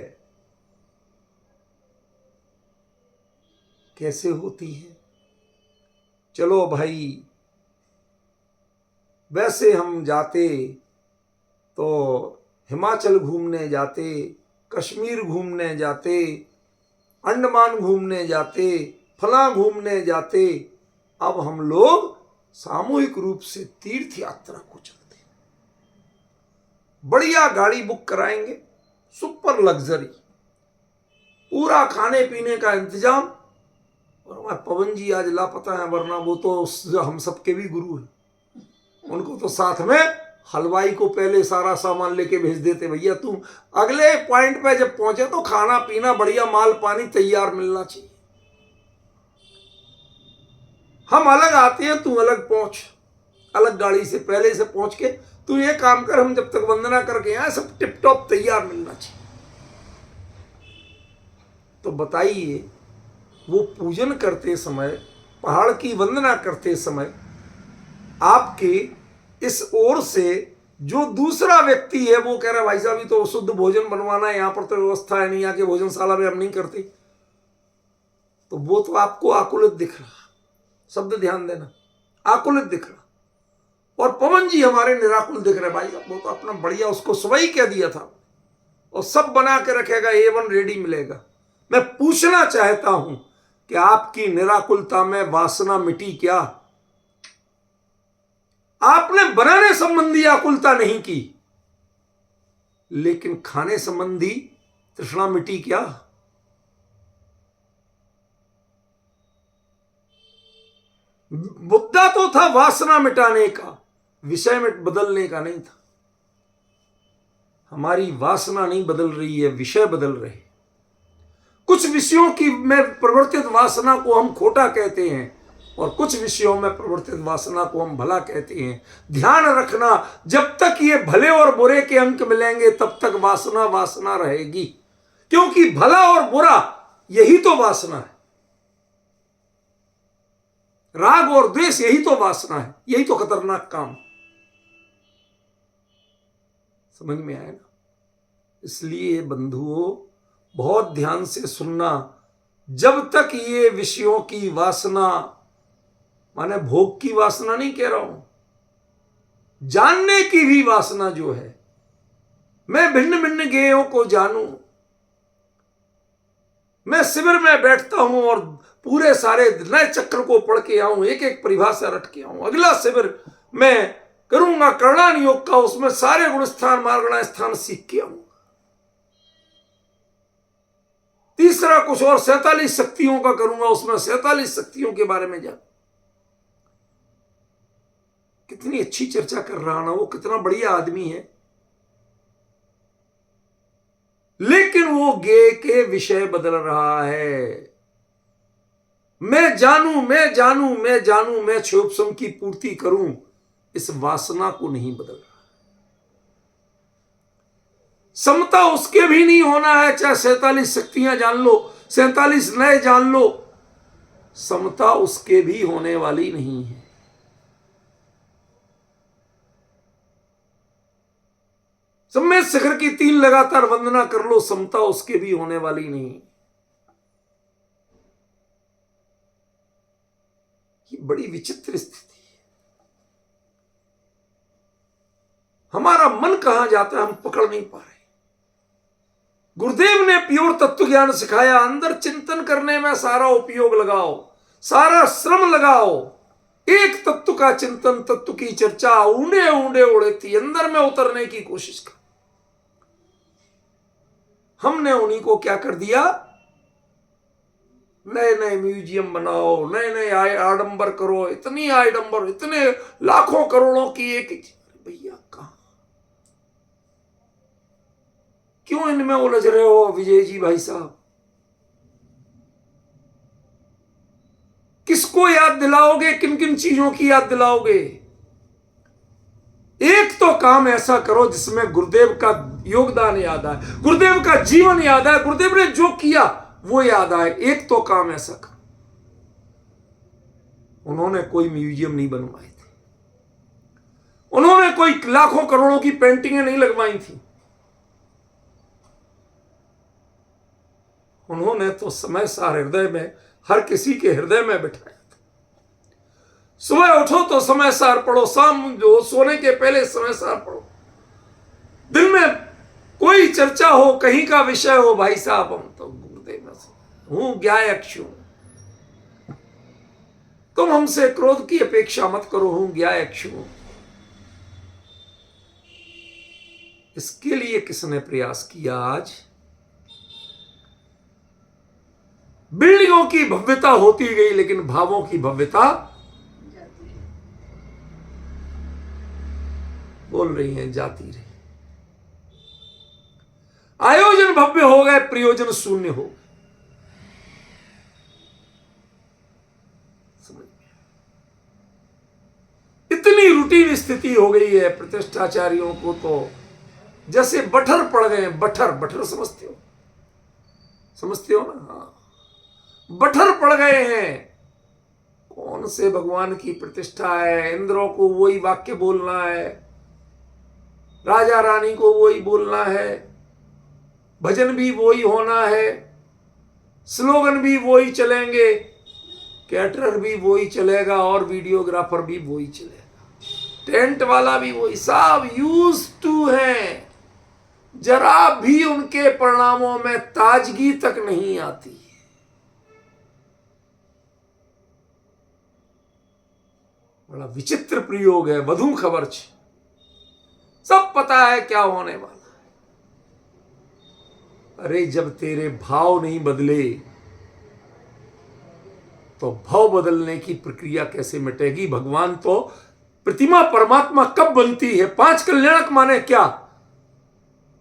Speaker 1: कैसे होती है? चलो भाई, वैसे हम जाते तो हिमाचल घूमने जाते, कश्मीर घूमने जाते, अंडमान घूमने जाते, फला घूमने जाते। अब हम लोग सामूहिक रूप से तीर्थ यात्रा को चलते, बढ़िया गाड़ी बुक कराएंगे, सुपर लग्जरी, पूरा खाने पीने का इंतजाम। और हमारे पवन जी आज लापता है, वरना वो तो हम सबके भी गुरु हैं। उनको तो साथ में हलवाई को पहले सारा सामान लेके भेज देते, भैया तुम अगले पॉइंट पे जब पहुंचे तो खाना पीना बढ़िया माल पानी तैयार मिलना चाहिए। हम अलग आते हैं, तू अलग पहुंच, अलग गाड़ी से पहले से पहुंच के तू ये काम कर, हम जब तक वंदना करके आए सब टिप टॉप तैयार मिलना चाहिए। तो बताइए, वो पूजन करते समय, पहाड़ की वंदना करते समय, आपके इस ओर से जो दूसरा व्यक्ति है वो कह रहा है भाई साहब ये तो शुद्ध भोजन बनवाना है, यहां पर तो व्यवस्था है नहीं, यहाँ के भोजनशाला में हम नहीं करते, तो वो तो आपको आकुलित दिख रहा, शब्द ध्यान देना, आकुलित दिख रहा। और पवन जी हमारे निराकुल दिख रहे, भाई साहब वो तो अपना बढ़िया, उसको सुबह ही कह दिया था और सब बना के रखेगा, A1 रेडी मिलेगा। मैं पूछना चाहता हूं कि आपकी निराकुलता में वासना मिटी क्या? आपने बनाने संबंधी आकुलता नहीं की, लेकिन खाने संबंधी तृष्णा मिटी क्या? मुद्दा तो था वासना मिटाने का, विषय में बदलने का नहीं था। हमारी वासना नहीं बदल रही है, विषय बदल रहे। कुछ विषयों की में प्रवर्तित वासना को हम खोटा कहते हैं और कुछ विषयों में प्रवर्तित वासना को हम भला कहते हैं। ध्यान रखना, जब तक ये भले और बुरे के अंक मिलेंगे तब तक वासना वासना रहेगी, क्योंकि भला और बुरा यही तो वासना है। राग और द्वेष यही तो वासना है, यही तो खतरनाक काम। समझ में आया ना? इसलिए बंधुओं बहुत ध्यान से सुनना, जब तक ये विषयों की वासना, माने भोग की वासना नहीं कह रहा हूं, जानने की भी वासना जो है, मैं भिन्न भिन्न गेयों को जानूं, मैं शिविर में बैठता हूं और पूरे सारे नए चक्र को पढ़ के आऊं, एक एक परिभाषा रट के आऊं, अगला शिविर मैं करूंगा कर्णान योग का, उसमें सारे गुण स्थान मार्गणा स्थान सीख के आऊंगा। तीसरा कुछ और 47 शक्तियों का करूंगा, उसमें 47 शक्तियों के बारे में जान। कितनी अच्छी चर्चा कर रहा ना वो, कितना बढ़िया आदमी है, लेकिन वो गे के विषय बदल रहा है। मैं जानूं, मैं जानूं, मैं जानूं, मैं क्षोभसम की पूर्ति करूं, इस वासना को नहीं बदल रहा। समता उसके भी नहीं होना है, चाहे 47 शक्तियां जान लो, 47 नए जान लो, समता उसके भी होने वाली नहीं है। सब में शिखर की 3 लगातार वंदना कर लो, समता उसके भी होने वाली नहीं। ये बड़ी विचित्र स्थिति है। हमारा मन कहां जाता है हम पकड़ नहीं पा रहे। गुरुदेव ने प्योर तत्व ज्ञान सिखाया, अंदर चिंतन करने में सारा उपयोग लगाओ, सारा श्रम लगाओ। एक तत्व का चिंतन, तत्व की चर्चा, ऊंडे ऊंडे उड़े थी, अंदर में उतरने की कोशिश कर। हमने उन्हीं को क्या कर दिया, नए नए म्यूजियम बनाओ, नए नए आडंबर करो, इतनी आडंबर, इतने लाखों करोड़ों की एक भैया कहां, क्यों इनमें उलझ रहे हो विजय जी भाई साहब? किसको याद दिलाओगे, किन किन चीजों की याद दिलाओगे? एक तो काम ऐसा करो जिसमें गुरुदेव का योगदान याद आए, गुरुदेव का जीवन याद आए, गुरुदेव ने जो किया वो याद आए। एक तो काम ऐसा करो। उन्होंने कोई म्यूजियम नहीं बनवाए थे, उन्होंने कोई लाखों करोड़ों की पेंटिंगें नहीं लगवाई थी, उन्होंने तो समय सार हृदय में, हर किसी के हृदय में बिठाया था। सुबह उठो तो समय सार पढ़ो, शाम जो सोने के पहले समय सार पढ़ो, दिन में कोई चर्चा हो, कहीं का विषय हो, भाई साहब हम तो गुरुदेव में हूं ज्ञायक्षु, तुम हमसे क्रोध की अपेक्षा मत करो, हूं ज्ञायक्षु। इसके लिए किसने प्रयास किया? आज बिल्डिंगों की भव्यता होती गई, लेकिन भावों की भव्यता बोल रही हैं जाती रही। आयोजन भव्य हो गए, प्रयोजन शून्य हो गए। इतनी रूटीन स्थिति हो गई है प्रतिष्ठाचारियों को, तो जैसे बठर पड़ गए। बठर, बठर समझते हो? समझते हो ना? हाँ, बठर पड़ गए हैं। कौन से भगवान की प्रतिष्ठा है? इंद्रों को वही वाक्य बोलना है, राजा रानी को वही बोलना है, भजन भी वही होना है, स्लोगन भी वही चलेंगे, कैटरर भी वही चलेगा और वीडियोग्राफर भी वही चलेगा, टेंट वाला भी वही। सब यूज टू हैं, जरा भी उनके परिणामों में ताजगी तक नहीं आती। बड़ा विचित्र प्रयोग है। वधू खबर छ, सब पता है क्या होने वाला है। अरे जब तेरे भाव नहीं बदले तो भाव बदलने की प्रक्रिया कैसे मिटेगी? भगवान तो, प्रतिमा परमात्मा कब बनती है? 5 कल्याणक माने क्या?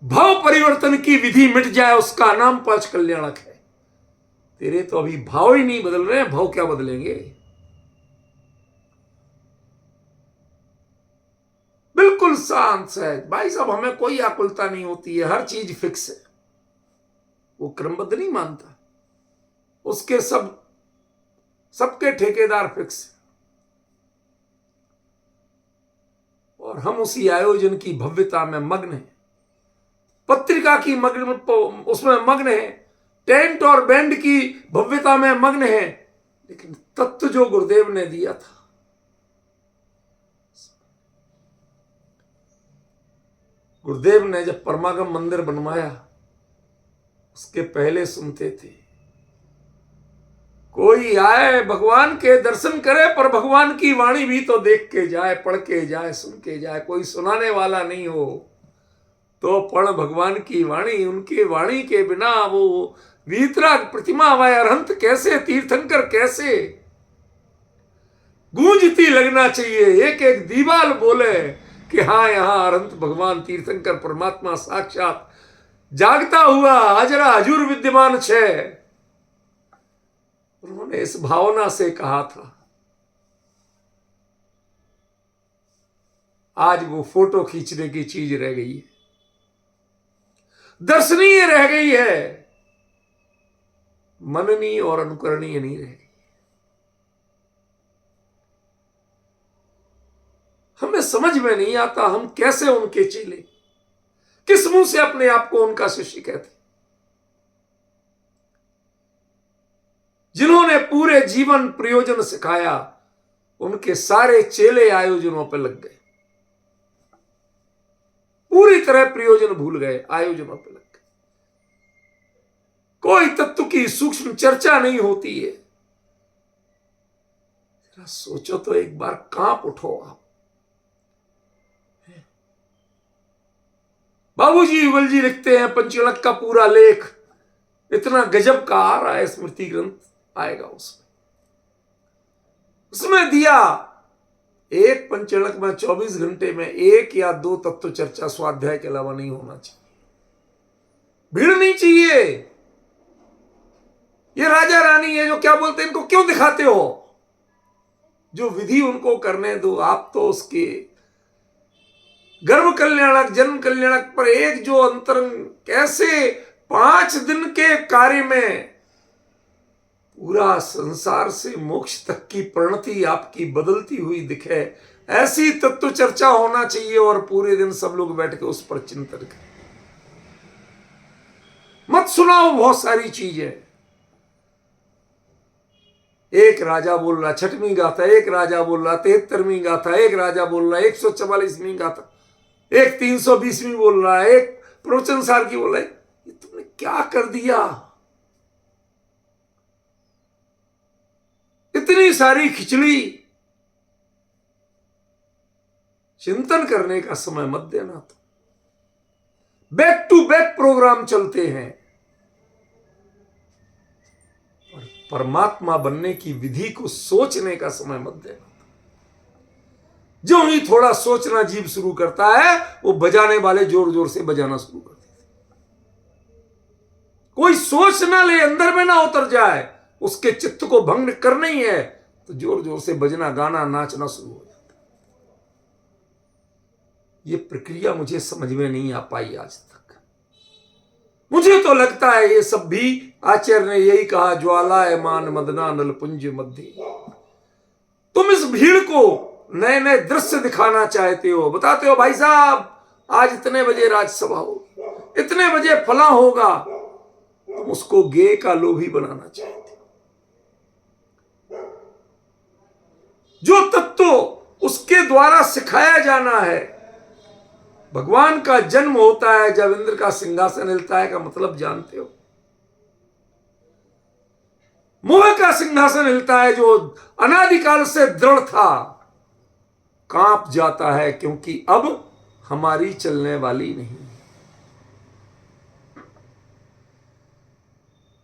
Speaker 1: भाव परिवर्तन की विधि मिट जाए उसका नाम 5 कल्याणक है। तेरे तो अभी भाव ही नहीं बदल रहे हैं, भाव क्या बदलेंगे? बिल्कुल शांत है भाई साहब, हमें कोई आकुलता नहीं होती है, हर चीज फिक्स है। वो क्रमबद्ध नहीं मानता, उसके सबके ठेकेदार फिक्स है। और हम उसी आयोजन की भव्यता में मग्न हैं, पत्रिका की मग्न, उसमें मग्न है, टेंट और बैंड की भव्यता में मग्न है, लेकिन तत्व जो गुरुदेव ने दिया था, गुरुदेव ने जब परमागम मंदिर बनवाया उसके पहले सुनते थे, कोई आए भगवान के दर्शन करे पर भगवान की वाणी भी तो देख के जाए, पढ़ के जाए, सुन के जाए। कोई सुनाने वाला नहीं हो तो पढ़ भगवान की वाणी। उनकी वाणी के बिना वो वीतराग प्रतिमा व अरहंत कैसे, तीर्थंकर कैसे? गूंजती लगना चाहिए, एक एक दीवाल बोले कि हाँ यहां अरहंत भगवान तीर्थंकर परमात्मा साक्षात जागता हुआ हाजरा हजूर विद्यमान छे। उन्होंने इस भावना से कहा था। आज वो फोटो खींचने की चीज रह गई है, दर्शनीय रह गई है, मननीय और अनुकरणीय नहीं रह गई। हमें समझ में नहीं आता हम कैसे उनके चेले, किस मुंह से अपने आप को उनका शिष्य कहते? जिन्होंने पूरे जीवन प्रयोजन सिखाया, उनके सारे चेले आयोजनों पर लग गए, पूरी तरह प्रयोजन भूल गए, आयोजनों पर लग गए। कोई तत्व की सूक्ष्म चर्चा नहीं होती है। जरा सोचो तो एक बार, कांप उठो आप। बाबूजी युगल जी लिखते हैं, पंचगणक का पूरा लेख इतना गजब का आ रहा है, स्मृति ग्रंथ आएगा उसमें दिया एक पंचगणक में 24 घंटे में 1 या 2 तत्व चर्चा स्वाध्याय के अलावा नहीं होना चाहिए। भीड़ नहीं चाहिए। ये राजा रानी है जो क्या बोलते हैं, इनको क्यों दिखाते हो? जो विधि उनको करने दो। आप तो उसके गर्भ कल्याणक, जन्म कल्याणक पर एक जो अंतरंग, कैसे 5 दिन के कार्य में पूरा संसार से मोक्ष तक की प्रणति आपकी बदलती हुई दिखे, ऐसी तत्व चर्चा होना चाहिए। और पूरे दिन सब लोग बैठ के उस पर चिंतन करें। मत सुनाओ बहुत सारी चीजें। एक राजा बोल रहा 6वीं गाथा, एक राजा बोल रहा 73वीं गाथा, एक राजा बोल रहा 144वीं गाथा, एक 320वीं बोल रहा है, एक प्रवचन सार की बोल रहा है। ये तुमने क्या कर दिया? इतनी सारी खिचड़ी। चिंतन करने का समय मत देना। तो बैक टू बैक प्रोग्राम चलते हैं। परमात्मा बनने की विधि को सोचने का समय मत देना। जो ही थोड़ा सोचना जीव शुरू करता है, वो बजाने वाले जोर जोर से बजाना शुरू कर देते। कोई सोच ना ले, अंदर में ना उतर जाए, उसके चित्त को भंग करना ही है, तो जोर जोर से बजना, गाना, नाचना शुरू हो जाता। ये प्रक्रिया मुझे समझ में नहीं आ पाई आज तक। मुझे तो लगता है ये सब भी आचार्य ने यही कहा, ज्वालायमान मदना नलपुंज मध्य। तुम इस भीड़ को नए नए दृश्य दिखाना चाहते हो, बताते हो भाई साहब आज इतने बजे राजसभा होगी, इतने बजे फला होगा। तुम उसको गे का लोभी बनाना चाहते हो। जो तत्व उसके द्वारा सिखाया जाना है। भगवान का जन्म होता है जब इंद्र का सिंहासन हिलता है, का मतलब जानते हो? मोह का सिंहासन हिलता है जो अनादिकाल से दृढ़ था, कांप जाता है, क्योंकि अब हमारी चलने वाली नहीं।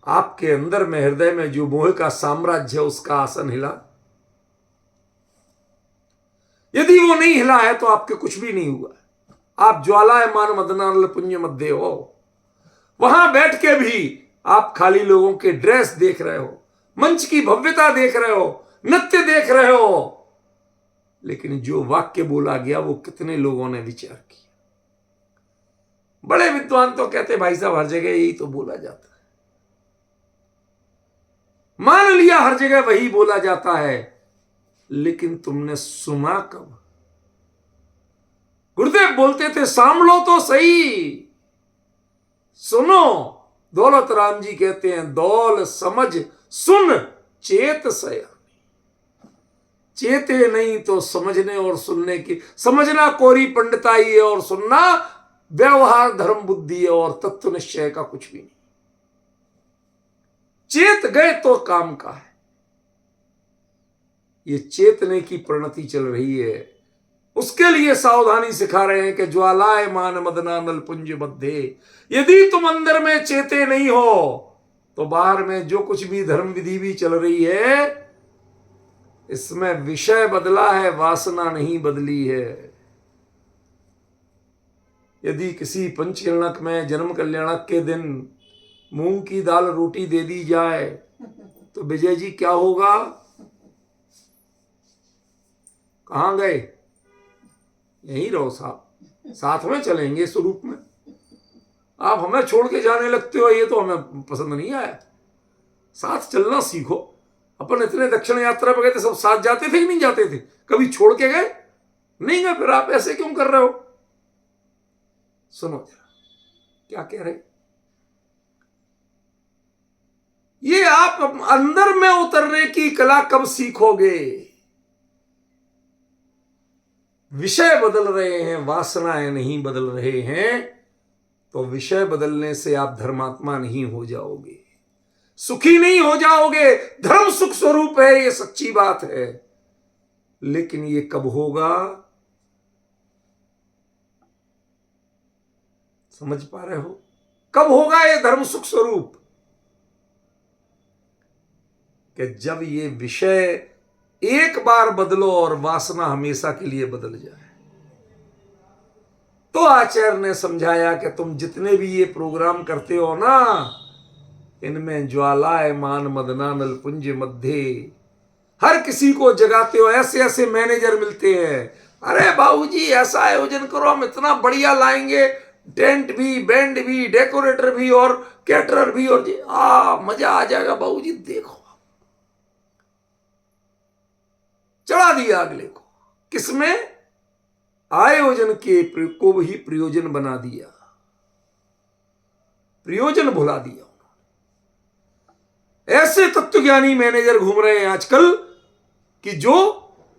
Speaker 1: आपके अंदर में, हृदय में जो मोह का साम्राज्य है, उसका आसन हिला। यदि वो नहीं हिला है तो आपके कुछ भी नहीं हुआ। आप ज्वालायमान मदनानल पुंज मध्य हो। वहां बैठ के भी आप खाली लोगों के ड्रेस देख रहे हो, मंच की भव्यता देख रहे हो, नृत्य देख रहे हो, लेकिन जो वाक्य बोला गया वो कितने लोगों ने विचार किया। बड़े विद्वान तो कहते भाई साहब हर जगह यही तो बोला जाता है। मान लिया हर जगह वही बोला जाता है, लेकिन तुमने सुना कब? गुरुदेव बोलते थे सांभलो तो सही, सुनो। दौलत राम जी कहते हैं दौल समझ सुन चेत सया। चेते नहीं तो समझने और सुनने की, समझना कोरी पंडिताई है और सुनना व्यवहार धर्म बुद्धि है, और तत्व निश्चय का कुछ भी नहीं। चेत गए तो काम का है। ये चेतने की प्रणति चल रही है, उसके लिए सावधानी सिखा रहे हैं कि ज्वालायमान मदना नलपुंज मध्य। यदि तुम अंदर में चेते नहीं हो तो बाहर में जो कुछ भी धर्म विधि भी चल रही है, इसमें विषय बदला है, वासना नहीं बदली है। यदि किसी पंचकर्णक में जन्म कल्याणक के दिन मूंग की दाल रोटी दे दी जाए तो विजय जी क्या होगा? कहां गए? यहीं रहो साहब, साथ में चलेंगे स्वरूप में। आप हमें छोड़ के जाने लगते हो, ये तो हमें पसंद नहीं आया। साथ चलना सीखो। अपन इतने दक्षिण यात्रा पर गए थे, सब साथ जाते थे कि नहीं जाते थे? कभी छोड़ के गए? नहीं गए। फिर आप ऐसे क्यों कर रहे हो? सुनो जरा, क्या कह रहे? ये आप अंदर में उतरने की कला कब सीखोगे? विषय बदल रहे हैं, वासनाएं नहीं बदल रहे हैं, तो विषय बदलने से आप धर्मात्मा नहीं हो जाओगे, सुखी नहीं हो जाओगे। धर्म सुख स्वरूप है, ये सच्ची बात है, लेकिन ये कब होगा? समझ पा रहे हो? कब होगा ये धर्म सुख स्वरूप? कि जब ये विषय एक बार बदलो और वासना हमेशा के लिए बदल जाए। तो आचार्य ने समझाया कि तुम जितने भी ये प्रोग्राम करते हो ना, इनमें ज्वालाए मान मदना नलपुंज मध्य हर किसी को जगाते हो। ऐसे ऐसे मैनेजर मिलते हैं, अरे बाबूजी ऐसा आयोजन करो, हम इतना बढ़िया लाएंगे, टेंट भी, बैंड भी, डेकोरेटर भी और कैटरर भी, और मजा आ जाएगा बाबूजी, देखो। चढ़ा दिया अगले को, किसमें? आयोजन के को ही प्रयोजन बना दिया, प्रयोजन भुला दिया। ऐसे तत्वज्ञानी मैनेजर घूम रहे हैं आजकल कि जो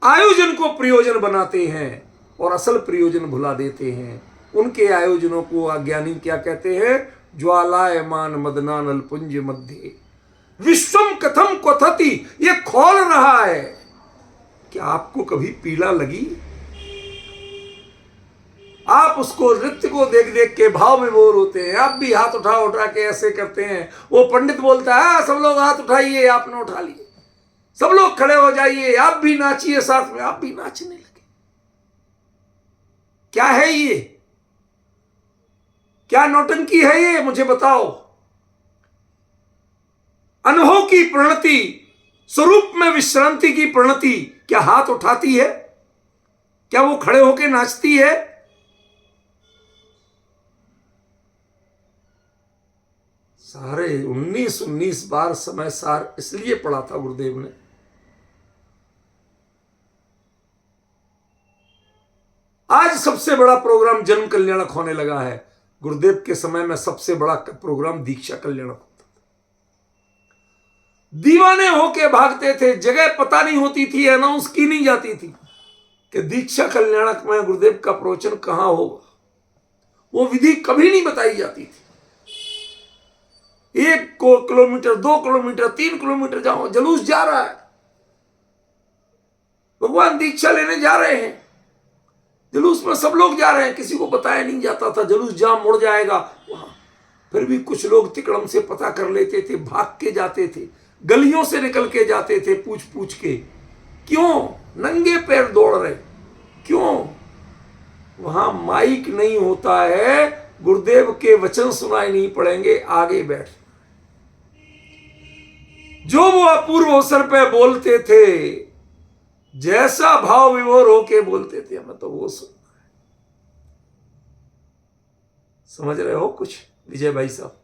Speaker 1: आयोजन को प्रयोजन बनाते हैं और असल प्रयोजन भुला देते हैं। उनके आयोजनों को अज्ञानी क्या कहते हैं? ज्वालायमान मदना नलपुंज मध्य विश्वम कथम क्वथति। ये खोल रहा है। क्या आपको कभी पीड़ा लगी? आप उसको नृत्य को देख देख के भाव विभोर होते हैं, आप भी हाथ उठा उठा के ऐसे करते हैं। वो पंडित बोलता है सब लोग हाथ उठाइए, आपने उठा लिए, सब लोग खड़े हो जाइए, आप भी नाचिए साथ में, आप भी नाचने लगे। क्या है ये? क्या नौटंकी है ये? मुझे बताओ। अनुभव की प्रणति, स्वरूप में विश्रांति की प्रणति क्या हाथ उठाती है? क्या वो खड़े होकर नाचती है? सारे 19 बार समय सार इसलिए पढ़ा था गुरुदेव ने। आज सबसे बड़ा प्रोग्राम जन्म कल्याणक होने लगा है। गुरुदेव के समय में सबसे बड़ा प्रोग्राम दीक्षा कल्याणक होता था। दीवाने होके भागते थे, जगह पता नहीं होती थी, अनाउंस की नहीं जाती थी कि दीक्षा कल्याणक में गुरुदेव का प्रवचन कहां होगा। वो विधि कभी नहीं बताई जाती थी। 1 किलोमीटर, 2 किलोमीटर, 3 किलोमीटर जाओ, जुलूस जा रहा है, भगवान दीक्षा लेने जा रहे हैं, जुलूस में सब लोग जा रहे हैं, किसी को बताया नहीं जाता था। जुलूस जहां मुड़ जाएगा वहां, फिर भी कुछ लोग तिकड़म से पता कर लेते थे, भाग के जाते थे, गलियों से निकल के जाते थे पूछ पूछ के। क्यों? नंगे पैर दौड़ रहे। क्यों? वहां माइक नहीं होता है, गुरुदेव के वचन सुनाई नहीं पड़ेंगे, आगे बैठ। जो वो अपूर्व अवसर पे बोलते थे, जैसा भाव विभोर होके बोलते थे, हमें तो वो सुनना है। समझ रहे हो कुछ विजय भाई साहब?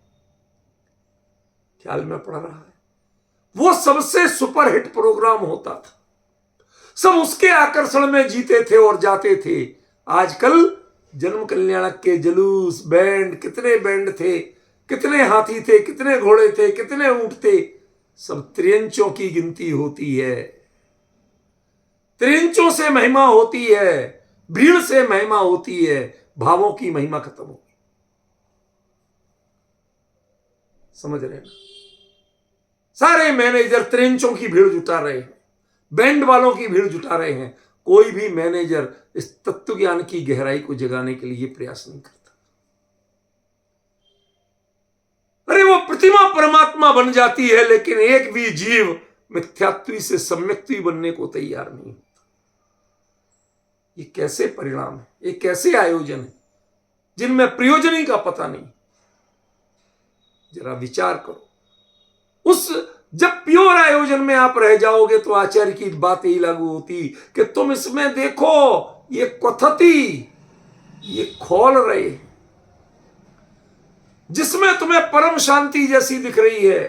Speaker 1: ख्याल में पड़ रहा है? वो सबसे सुपरहिट प्रोग्राम होता था, सब उसके आकर्षण में जीते थे और जाते थे। आजकल जन्म कल्याणक के जुलूस, बैंड, कितने बैंड थे, कितने हाथी थे, कितने घोड़े थे, कितने ऊंट थे, सब त्रियंचों की गिनती होती है। त्रियंचों से महिमा होती है, भीड़ से महिमा होती है, भावों की महिमा खत्म होगी। समझ रहे ना? सारे मैनेजर त्रियंचों की भीड़ जुटा रहे हैं, बैंड वालों की भीड़ जुटा रहे हैं। कोई भी मैनेजर इस तत्व ज्ञान की गहराई को जगाने के लिए प्रयास नहीं करता। अरे वो प्रतिमा परमात्मा बन जाती है, लेकिन एक भी जीव मिथ्यात्वी से सम्यक्त्वी बनने को तैयार नहीं होता। ये कैसे परिणाम है? ये कैसे आयोजन है जिनमें प्रयोजन का पता नहीं? जरा विचार करो। उस जब प्योर आयोजन में आप रह जाओगे तो आचार्य की बात यही लागू होती कि तुम इसमें देखो, ये क्वथति, ये खोल रहे, जिसमें तुम्हें परम शांति जैसी दिख रही है।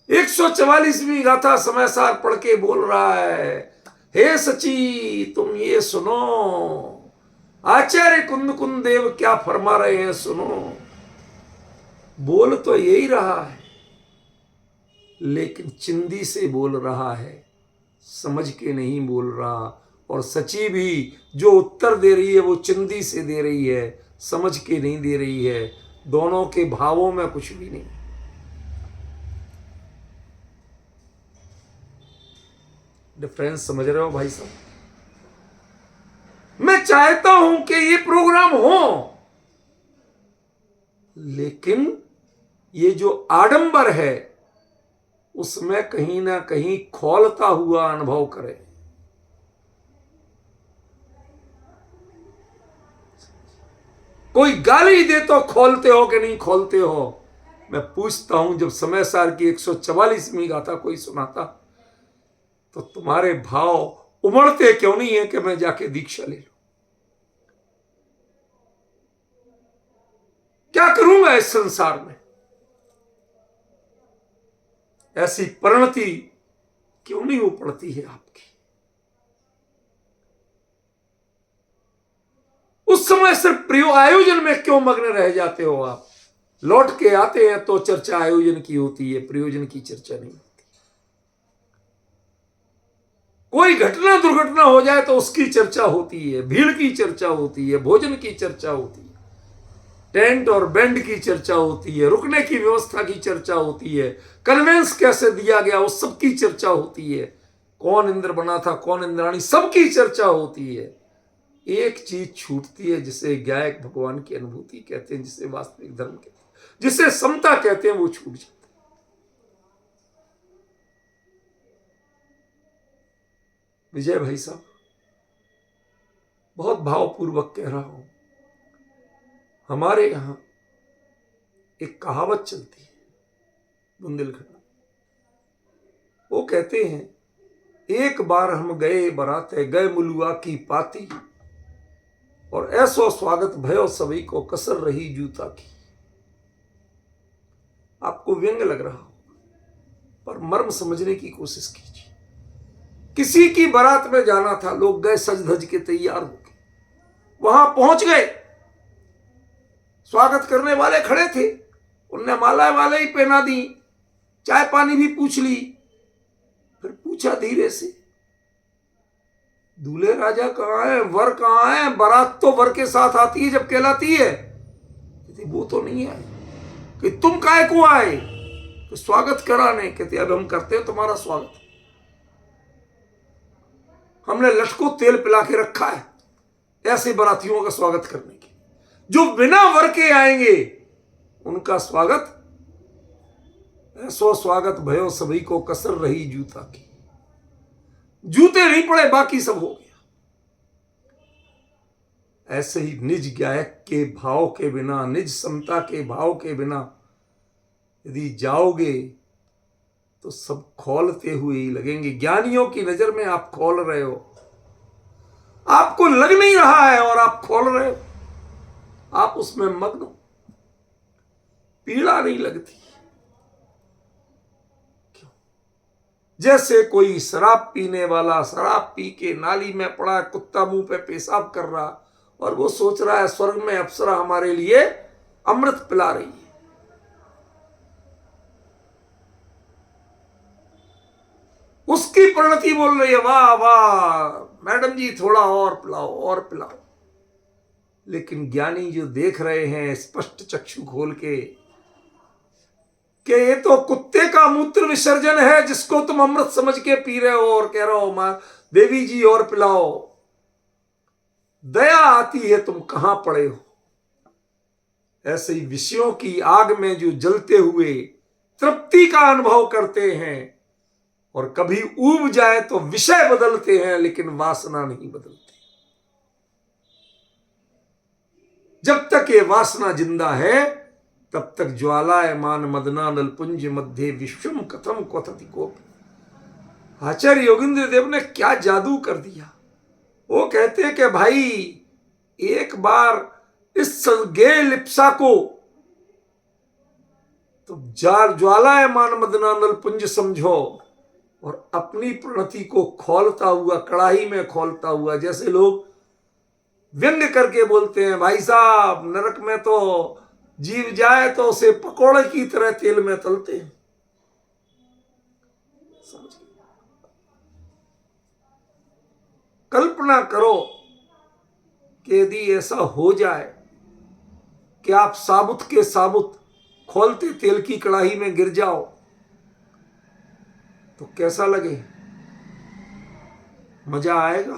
Speaker 1: 144वीं गाथा समय सार पढ़ के बोल रहा है, हे सची तुम ये सुनो, आचार्य कुंद कुंद देव क्या फरमा रहे हैं सुनो। बोल तो यही रहा है, लेकिन चिंदी से बोल रहा है, समझ के नहीं बोल रहा। और सची भी जो उत्तर दे रही है वो चिंदी से दे रही है, समझ के नहीं दे रही है। दोनों के भावों में कुछ भी नहीं। डिफरेंस समझ रहे हो भाई साहब? मैं चाहता हूं कि ये प्रोग्राम हो, लेकिन ये जो आडंबर है उसमें कहीं ना कहीं खोलता हुआ अनुभव करे। कोई गाली दे तो खोलते हो कि नहीं खोलते हो? मैं पूछता हूं, जब समय सार की 144वीं गाथा कोई सुनाता तो तुम्हारे भाव उमड़ते क्यों नहीं है कि मैं जाके दीक्षा ले लूं? क्या करूंगा इस संसार में? ऐसी परिणति क्यों नहीं उपड़ती है आपकी? उस समय सिर्फ प्रिय आयोजन में क्यों मग्न रह जाते हो आप? लौट के आते हैं तो चर्चा आयोजन की होती है, प्रयोजन की चर्चा नहीं होती। कोई घटना दुर्घटना हो जाए तो उसकी चर्चा होती है, भीड़ की चर्चा होती है, भोजन की चर्चा होती है, टेंट और बैंड की चर्चा होती है, रुकने की व्यवस्था की चर्चा होती है, कन्वेंस कैसे दिया गया उस सब की चर्चा होती है, कौन इंद्र बना था कौन इंद्राणी, सबकी चर्चा होती है। एक चीज छूटती है जिसे गायक भगवान की अनुभूति कहते हैं, जिसे वास्तविक धर्म कहते हैं, जिसे समता कहते हैं, वो छूट जाती है। विजय भाई साहब, बहुत भावपूर्वक कह रहा हूं, हमारे यहां एक कहावत चलती है बुंदेलखंड में। वो कहते हैं, एक बार हम गए बराते गए मुलुआ की पाती, और ऐसो स्वागत भयो सभी को कसर रही जूता की। आपको व्यंग लग रहा हो, पर मर्म समझने की कोशिश कीजिए। किसी की बारात में जाना था, लोग गए सज धज के तैयार होके, वहां पहुंच गए, स्वागत करने वाले खड़े थे, उनने माला वाले ही पहना दी, चाय पानी भी पूछ ली। फिर पूछा धीरे से, दूल्हे राजा कहाँ है, वर कहाँ है? बारात तो वर के साथ आती है जब कहलाती है। कहती वो तो नहीं आए। कि तुम काहे को आए? तो स्वागत कराने। कहते अब हम करते हैं तुम्हारा स्वागत, हमने लटको तेल पिला के रखा है ऐसे बारातियों का स्वागत करने के। जो बिना वर के आएंगे उनका स्वागत, ऐसो स्वागत भयो सभी को कसर रही जूता की। जूते नहीं पड़े, बाकी सब हो गया। ऐसे ही निज गायक के भाव के बिना, निज समता के भाव के बिना यदि जाओगे तो सब खोलते हुए ही लगेंगे। ज्ञानियों की नजर में आप खोल रहे हो, आपको लग नहीं रहा है और आप खोल रहे हो, आप उसमें मग्न हो, पीड़ा नहीं लगती। क्यों? जैसे कोई शराब पीने वाला शराब पी के नाली में पड़ा, कुत्ता मुंह पे पेशाब कर रहा और वो सोच रहा है स्वर्ग में अप्सरा हमारे लिए अमृत पिला रही है। उसकी परिणति बोल रही है वाह वाह मैडम जी थोड़ा और पिलाओ और पिलाओ। लेकिन ज्ञानी जो देख रहे हैं स्पष्ट चक्षु खोल के कि ये तो कुत्ते का मूत्र विसर्जन है जिसको तुम अमृत समझ के पी रहे हो और कह रहे हो मां देवी जी और पिलाओ, दया आती है तुम कहां पड़े हो। ऐसे ही विषयों की आग में जो जलते हुए तृप्ति का अनुभव करते हैं और कभी ऊब जाए तो विषय बदलते हैं लेकिन वासना नहीं बदलती। जब तक ये वासना जिंदा है तब तक ज्वालायमान मदना नलपुंज मध्य विश्वम कथम क्वथति कोप। आचार्य योगेंद्र देव ने क्या जादू कर दिया। वो कहते हैं कि भाई एक बार इस गे लिप्सा को तो ज्वालायमान मदना नलपुंज समझो और अपनी प्रणति को खोलता हुआ, कड़ाही में खोलता हुआ। जैसे लोग व्यंग करके बोलते हैं भाई साहब नरक में तो जीव जाए तो उसे पकोड़े की तरह तेल में तलते हैं। समझिए, कल्पना करो कि यदि ऐसा हो जाए कि आप साबुत के साबुत खोलते तेल की कड़ाही में गिर जाओ तो कैसा लगे? मजा आएगा?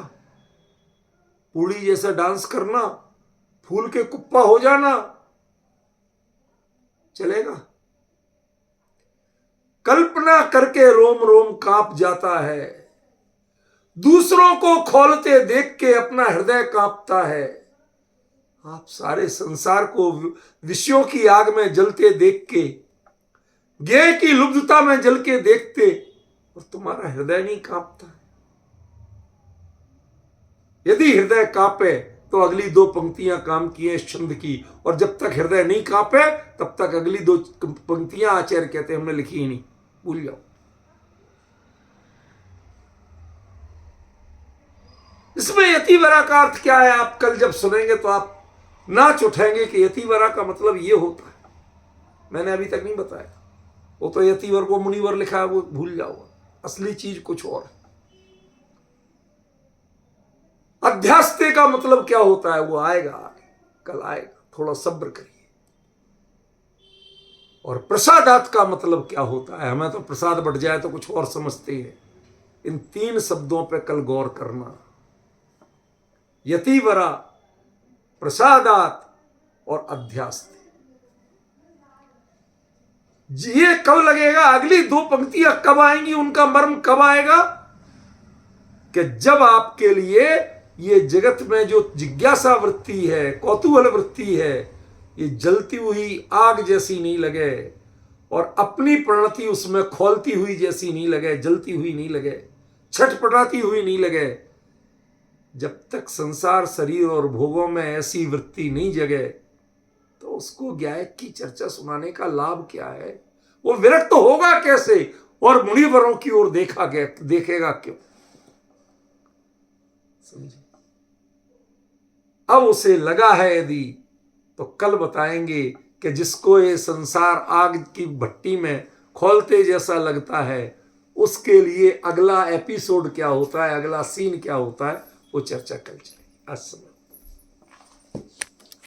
Speaker 1: पूड़ी जैसा डांस करना, फूल के कुप्पा हो जाना, चलेगा? कल्पना करके रोम रोम कांप जाता है। दूसरों को खोलते देख के अपना हृदय कांपता है। आप सारे संसार को विषयों की आग में जलते देख के, ज्ञेय की लुब्धता में जल के देखते और तुम्हारा हृदय नहीं कांपता? यदि हृदय कांपे तो अगली दो पंक्तियां काम किए इस छंद की, और जब तक हृदय नहीं कांपे तब तक अगली दो पंक्तियां आचार्य कहते हैं हमने लिखी ही नहीं, भूल जाओ। इसमें यतिवरा का अर्थ क्या है? आप कल जब सुनेंगे तो आप नाच उठेंगे कि यतिवरा का मतलब ये होता है। मैंने अभी तक नहीं बताया। वो तो यतिवर को मुनिवर लिखा है, वो भूल जाओ। असली चीज कुछ और है। अध्यास्ते का मतलब क्या होता है वो आएगा आगे, कल आएगा, थोड़ा सब्र करिए। और प्रसादात का मतलब क्या होता है? हमें तो प्रसाद बढ़ जाए तो कुछ और समझते हैं। इन तीन शब्दों पे कल गौर करना। यतिवरा, प्रसादात और अध्यास्ते। ये कब लगेगा? अगली दो पंक्तियां कब आएंगी, उनका मर्म कब आएगा? कि जब आपके लिए ये जगत में जो जिज्ञासा वृत्ति है, कौतूहल वृत्ति है, ये जलती हुई आग जैसी नहीं लगे और अपनी प्रणति उसमें खोलती हुई जैसी नहीं लगे, जलती हुई नहीं लगे, छटपटाती हुई नहीं लगे। जब तक संसार शरीर और भोगों में ऐसी वृत्ति नहीं जगे तो उसको ज्ञायक की चर्चा सुनाने का लाभ क्या है? वो विरक्त होगा कैसे और मुनिवरों की ओर देखेगा क्यों? समझे? अब उसे लगा है यदि, तो कल बताएंगे कि जिसको ये संसार आग की भट्टी में खोलते जैसा लगता है, उसके लिए अगला एपिसोड क्या होता है, अगला सीन क्या होता है, वो चर्चा कल चलेगी। आज